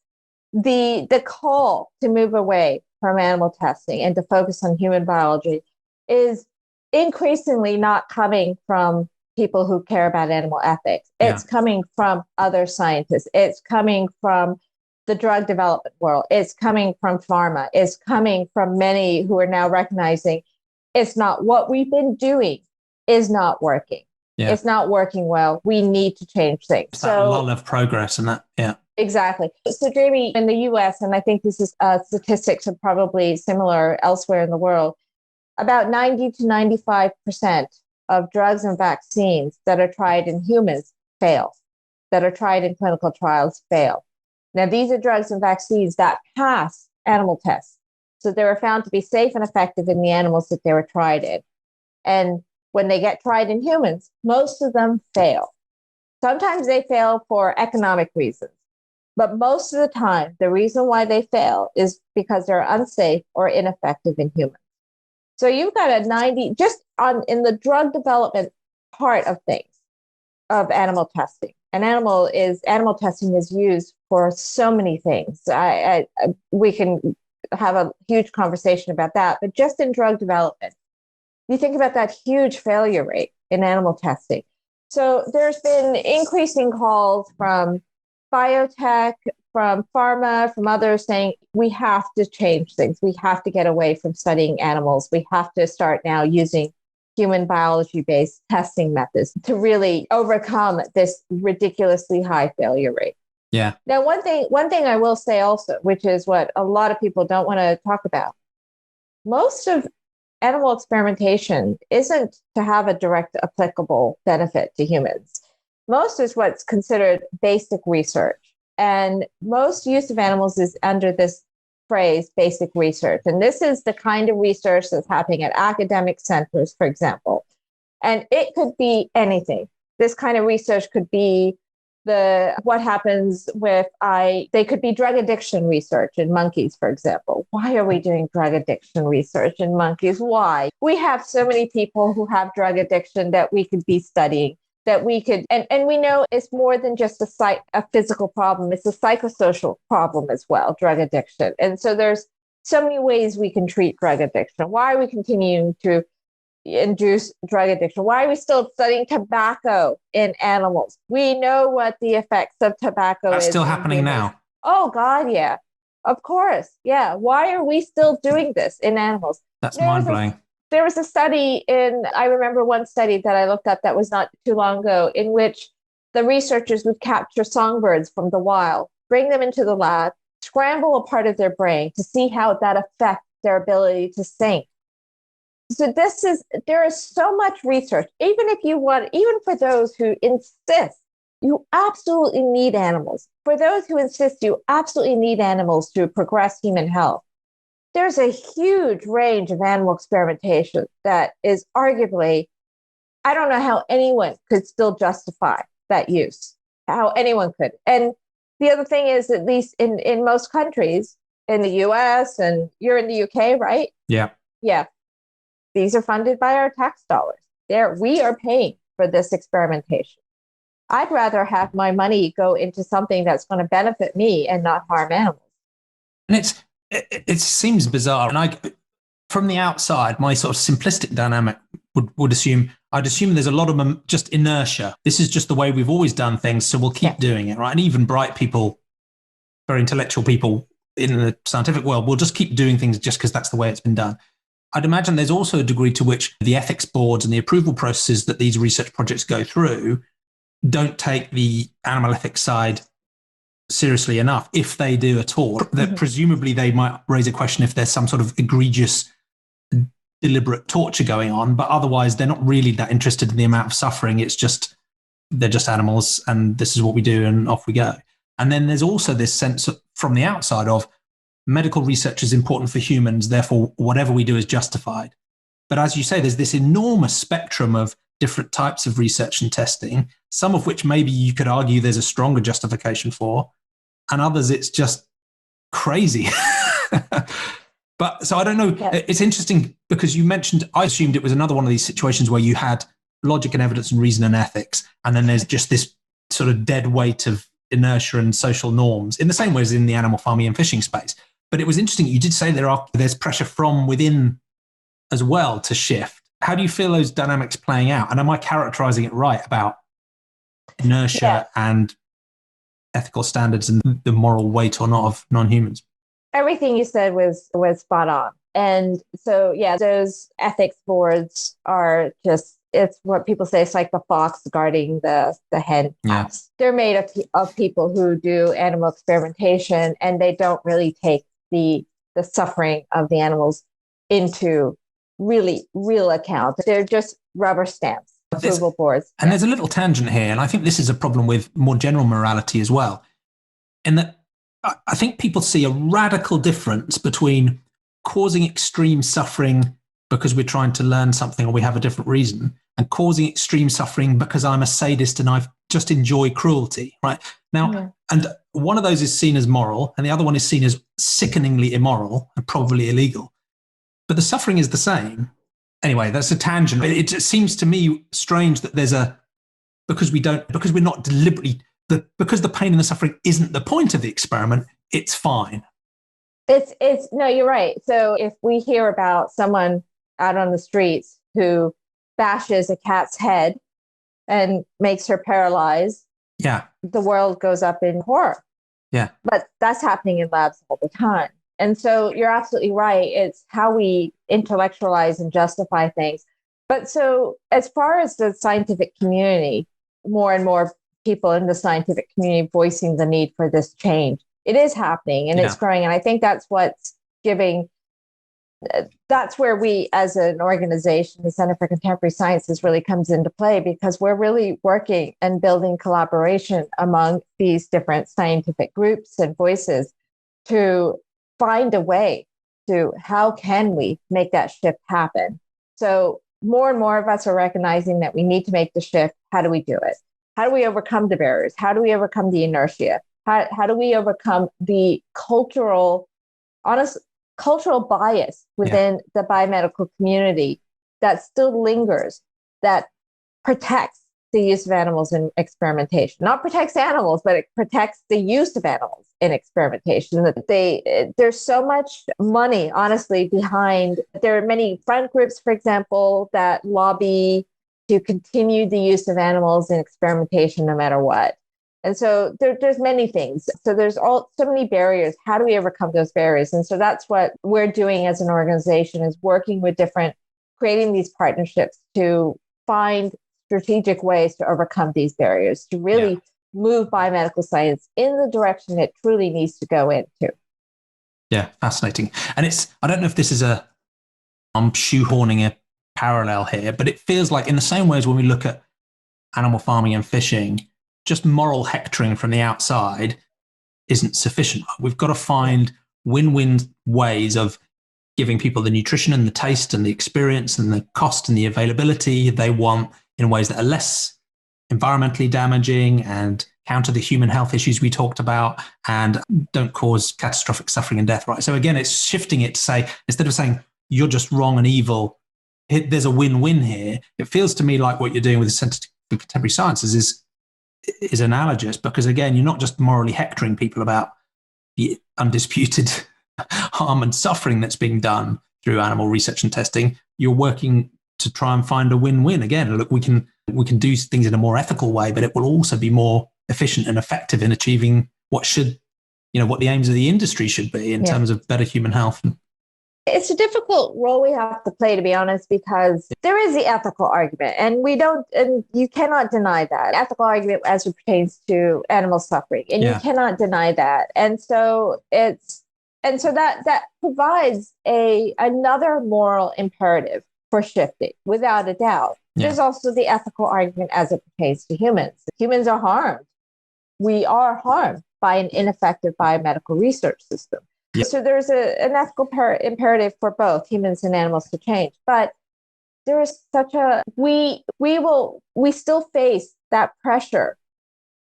the call to move away from animal testing and to focus on human biology is increasingly not coming from people who care about animal ethics. It's coming from other scientists. It's coming from the drug development world. It's coming from pharma. It's coming from many who are now recognizing it's not what we've been doing is not working. Yeah. It's not working well. We need to change things. It's that lull of progress and that, Exactly. So Jamie, in the US, and I think this is statistics are probably similar elsewhere in the world, about 90 to 95% of drugs and vaccines that are tried in humans fail, that are tried in clinical trials fail. Now, these are drugs and vaccines that pass animal tests. So they were found to be safe and effective in the animals that they were tried in. And when they get tried in humans, most of them fail. Sometimes they fail for economic reasons, but most of the time, the reason why they fail is because they're unsafe or ineffective in humans. So you've got a 90, just on in the drug development part of things, of animal testing. And animal testing is used for so many things. We can have a huge conversation about that, but just in drug development, you think about that huge failure rate in animal testing. So there's been increasing calls from biotech, from pharma, from others saying we have to change things. We have to get away from studying animals. We have to start now using human biology-based testing methods to really overcome this ridiculously high failure rate. Yeah. Now, one thing I will say also, which is what a lot of people don't want to talk about, most of animal experimentation isn't to have a direct applicable benefit to humans. Most is what's considered basic research. And most use of animals is under this phrase, basic research. And this is the kind of research that's happening at academic centers, for example. And it could be anything. This kind of research could be what happens they could be drug addiction research in monkeys, for example. Why are we doing drug addiction research in monkeys? Why? We have so many people who have drug addiction that we could be studying, that we could, and we know it's more than just a physical problem. It's a psychosocial problem as well, drug addiction. And so there's so many ways we can treat drug addiction. Why are we continuing to induce drug addiction? Why are we still studying tobacco in animals? We know what the effects of tobacco is. That's still happening now. Oh, God, yeah. Of course. Yeah. Why are we still doing this in animals? That's mind-blowing. There was a study I remember one study that I looked up that was not too long ago, in which the researchers would capture songbirds from the wild, bring them into the lab, scramble a part of their brain to see how that affects their ability to sing. So there is so much research, even for those who insist you absolutely need animals. For those who insist you absolutely need animals to progress human health, there's a huge range of animal experimentation that is arguably, I don't know how anyone could still justify that use, how anyone could. And the other thing is, at least in most countries, in the US, and you're in the UK, right? Yeah. Yeah. These are funded by our tax dollars. We are paying for this experimentation. I'd rather have my money go into something that's going to benefit me and not harm animals. And it seems bizarre. And from the outside, my sort of simplistic dynamic would assume there's a lot of just inertia. This is just the way we've always done things, so we'll keep doing it, right? And even bright people, very intellectual people in the scientific world will just keep doing things just because that's the way it's been done. I'd imagine there's also a degree to which the ethics boards and the approval processes that these research projects go through don't take the animal ethics side seriously enough, if they do at all. That presumably they might raise a question if there's some sort of egregious, deliberate torture going on, but otherwise they're not really that interested in the amount of suffering. It's just, they're just animals and this is what we do and off we go. And then there's also this sense from the outside of medical research is important for humans, therefore whatever we do is justified. But as you say, there's this enormous spectrum of different types of research and testing, some of which maybe you could argue there's a stronger justification for, and others it's just crazy. But so I don't know. Yeah. It's interesting because you mentioned, I assumed it was another one of these situations where you had logic and evidence and reason and ethics, and then there's just this sort of dead weight of inertia and social norms in the same way as in the animal farming and fishing space. But it was interesting. You did say there's pressure from within as well to shift. How do you feel those dynamics playing out? And am I characterizing it right about inertia and ethical standards and the moral weight or not of non-humans? Everything you said was spot on. And so, those ethics boards are just, it's what people say, it's like the fox guarding the hen house. They're made of people who do animal experimentation, and they don't really take the suffering of the animals into really real account. They're just rubber stamps, approval boards. And there's a little tangent here, and I think this is a problem with more general morality as well, in that I think people see a radical difference between causing extreme suffering because we're trying to learn something or we have a different reason, and causing extreme suffering because I'm a sadist and I just enjoy cruelty, right? Now, and one of those is seen as moral and the other one is seen as sickeningly immoral and probably illegal. But the suffering is the same. Anyway, that's a tangent. It just seems to me strange that there's because we're not deliberately, because the pain and the suffering isn't the point of the experiment, it's fine. No, you're right. So if we hear about someone out on the streets who bashes a cat's head and makes her paralyzed, the world goes up in horror. Yeah. But that's happening in labs all the time. And so you're absolutely right. It's how we intellectualize and justify things. But so as far as the scientific community, more and more people in the scientific community voicing the need for this change, it is happening and it's growing. And I think that's what's that's where we as an organization, the Center for Contemporary Sciences, really comes into play, because we're really working and building collaboration among these different scientific groups and voices to find a way to how can we make that shift happen. So more and more of us are recognizing that we need to make the shift. How do we do it? How do we overcome the barriers? How do we overcome the inertia? How do we overcome the cultural bias within the biomedical community that still lingers, that protects the use of animals in experimentation? Not protects animals, but it protects the use of animals in experimentation. That there's so much money, honestly, behind. There are many front groups, for example, that lobby to continue the use of animals in experimentation no matter what. And so there's many things. So there's so many barriers. How do we overcome those barriers? And so that's what we're doing as an organization, is working with creating these partnerships to find strategic ways to overcome these barriers, to really move biomedical science in the direction it truly needs to go into. Yeah, fascinating. And I don't know if this is I'm shoehorning a parallel here, but it feels like in the same way as when we look at animal farming and fishing, just moral hectoring from the outside isn't sufficient. We've got to find win-win ways of giving people the nutrition and the taste and the experience and the cost and the availability they want in ways that are less environmentally damaging and counter the human health issues we talked about and don't cause catastrophic suffering and death, right? So again, it's shifting it to say, instead of saying you're just wrong and evil, there's a win-win here. It feels to me like what you're doing with the Center for Contemporary Sciences is analogous, because again, you're not just morally hectoring people about the undisputed harm and suffering that's being done through animal research and testing. You're working to try and find a win-win. Again, look, we can do things in a more ethical way, but it will also be more efficient and effective in achieving what the aims of the industry should be in terms of better human health. It's a difficult role we have to play, to be honest, because there is the ethical argument, and you cannot deny that ethical argument as it pertains to animal suffering, and you cannot deny that. And so that provides another moral imperative for shifting, without a doubt. Yeah. There's also the ethical argument as it pertains to humans. Humans are harmed. We are harmed by an ineffective biomedical research system. Yep. So there's an ethical imperative for both humans and animals to change. But there is we still face that pressure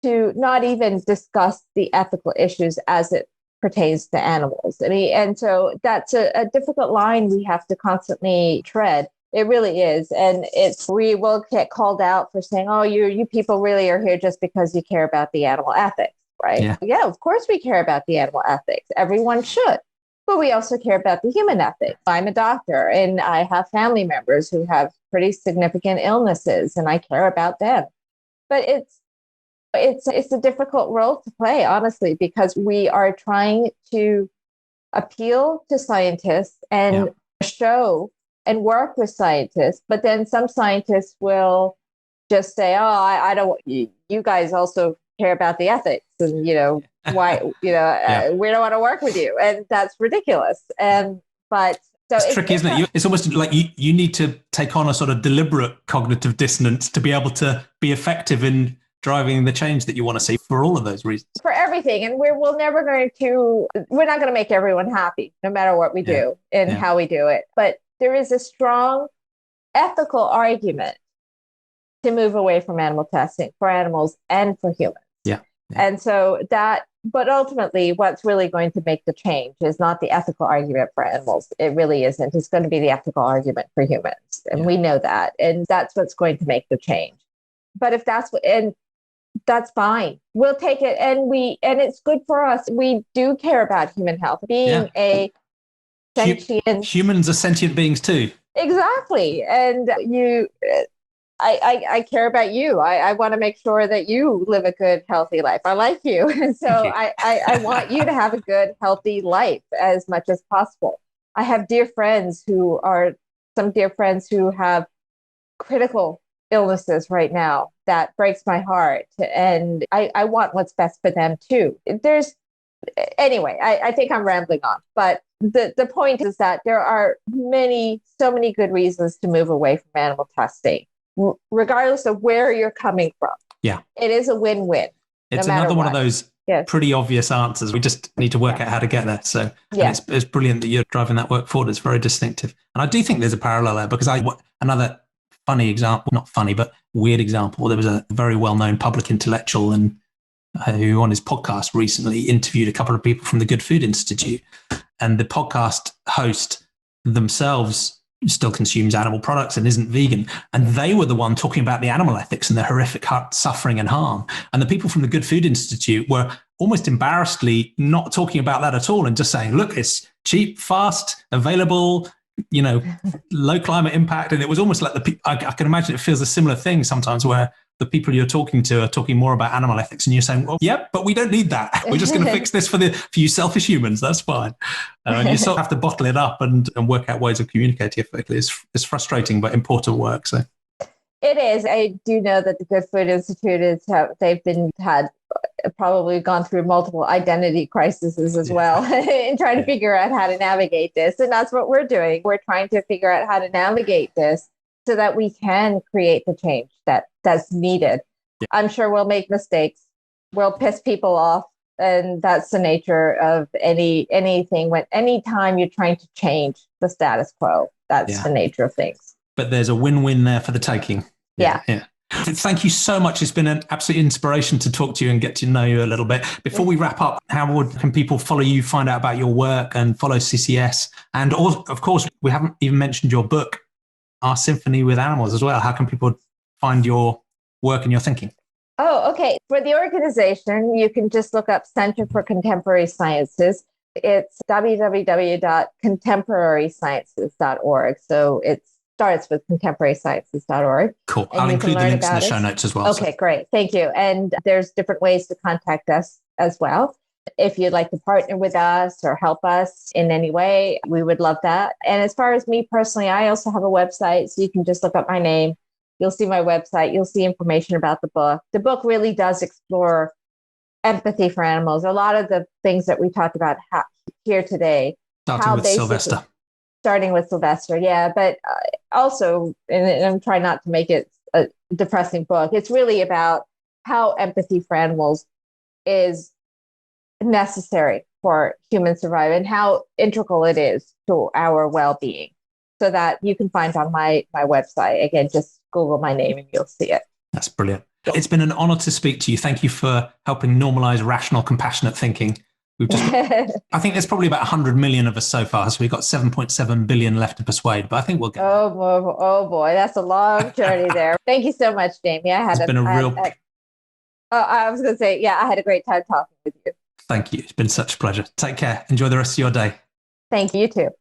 to not even discuss the ethical issues as it pertains to animals. I mean, and so that's a difficult line we have to constantly tread. It really is. And we will get called out for saying, oh, you people really are here just because you care about the animal ethics. Right? Yeah, of course we care about the animal ethics. Everyone should. But we also care about the human ethics. I'm a doctor and I have family members who have pretty significant illnesses, and I care about them. But it's a difficult role to play, honestly, because we are trying to appeal to scientists and show and work with scientists. But then some scientists will just say, oh, I don't, you guys also care about the ethics, and why we don't want to work with you, and that's ridiculous. But so it's tricky, isn't it? It's almost like you need to take on a sort of deliberate cognitive dissonance to be able to be effective in driving the change that you want to see, for all of those reasons, for everything. And we're not going to make everyone happy no matter what we do and how we do it. But there is a strong ethical argument to move away from animal testing for animals and for humans. Yeah. And so but ultimately, what's really going to make the change is not the ethical argument for animals. It really isn't. It's going to be the ethical argument for humans. And we know that. And that's what's going to make the change. But if that's fine. We'll take it. And it's good for us. We do care about human health. Being a sentient... Humans are sentient beings too. Exactly. And I care about you. I want to make sure that you live a good, healthy life. I like you. And so I want you to have a good, healthy life as much as possible. I have some dear friends who have critical illnesses right now. That breaks my heart. And I want what's best for them too. Anyway, I think I'm rambling on, but the point is that there are so many good reasons to move away from animal testing, regardless of where you're coming from. Yeah. It is a win-win. It's another one of those pretty obvious answers. We just need to work out how to get there. So it's brilliant that you're driving that work forward. It's very distinctive. And I do think there's a parallel there because another funny example, not funny, but weird example. There was a very well-known public intellectual and who on his podcast recently interviewed a couple of people from the Good Food Institute, and the podcast host themselves still consumes animal products and isn't vegan. And they were the one talking about the animal ethics and the horrific suffering and harm. And the people from the Good Food Institute were almost embarrassedly not talking about that at all and just saying, look, it's cheap, fast, available, low climate impact. And it was almost like I can imagine it feels a similar thing sometimes where the people you're talking to are talking more about animal ethics and you're saying, well, yeah, but we don't need that. We're just going to fix this for you selfish humans. That's fine. And you sort of have to bottle it up and work out ways of communicating effectively. It's frustrating, but important work. So it is. I do know that the Good Food Institute had probably gone through multiple identity crises as well in trying to figure out how to navigate this. And that's what we're doing. We're trying to figure out how to navigate this so that we can create the change that's needed. Yeah. I'm sure we'll make mistakes. We'll piss people off. And that's the nature of anything. Anytime you're trying to change the status quo, that's the nature of things. But there's a win-win there for the taking. Yeah. Thank you so much. It's been an absolute inspiration to talk to you and get to know you a little bit. Before we wrap up, can people follow you, find out about your work and follow CCS? And of course, we haven't even mentioned your book, Our Symphony with Animals as well. How can people find your work and your thinking? Oh, okay. For the organization, you can just look up Center for Contemporary Sciences. It's www.contemporarysciences.org. So it starts with contemporarysciences.org. Cool. I'll include the links in the show notes as well. Okay, great. Thank you. And there's different ways to contact us as well. If you'd like to partner with us or help us in any way, we would love that. And as far as me personally, I also have a website. So you can just look up my name. You'll see my website. You'll see information about the book. The book really does explore empathy for animals. A lot of the things that we talked about here today. Starting with Sylvester, yeah. But also, and I'm trying not to make it a depressing book, it's really about how empathy for animals is necessary for human survival and how integral it is to our well-being. So that you can find on my website. Again, just Google my name and you'll see it. That's brilliant. It's been an honor to speak to you. Thank you for helping normalize rational, compassionate thinking. I think there's probably about 100 million of us so far, so we've got 7.7 billion left to persuade, but I think we'll get there. Oh boy, that's a long journey there. Thank you so much, Jamie. I was going to say, I had a great time talking with you. Thank you. It's been such a pleasure. Take care. Enjoy the rest of your day. Thank you, you too.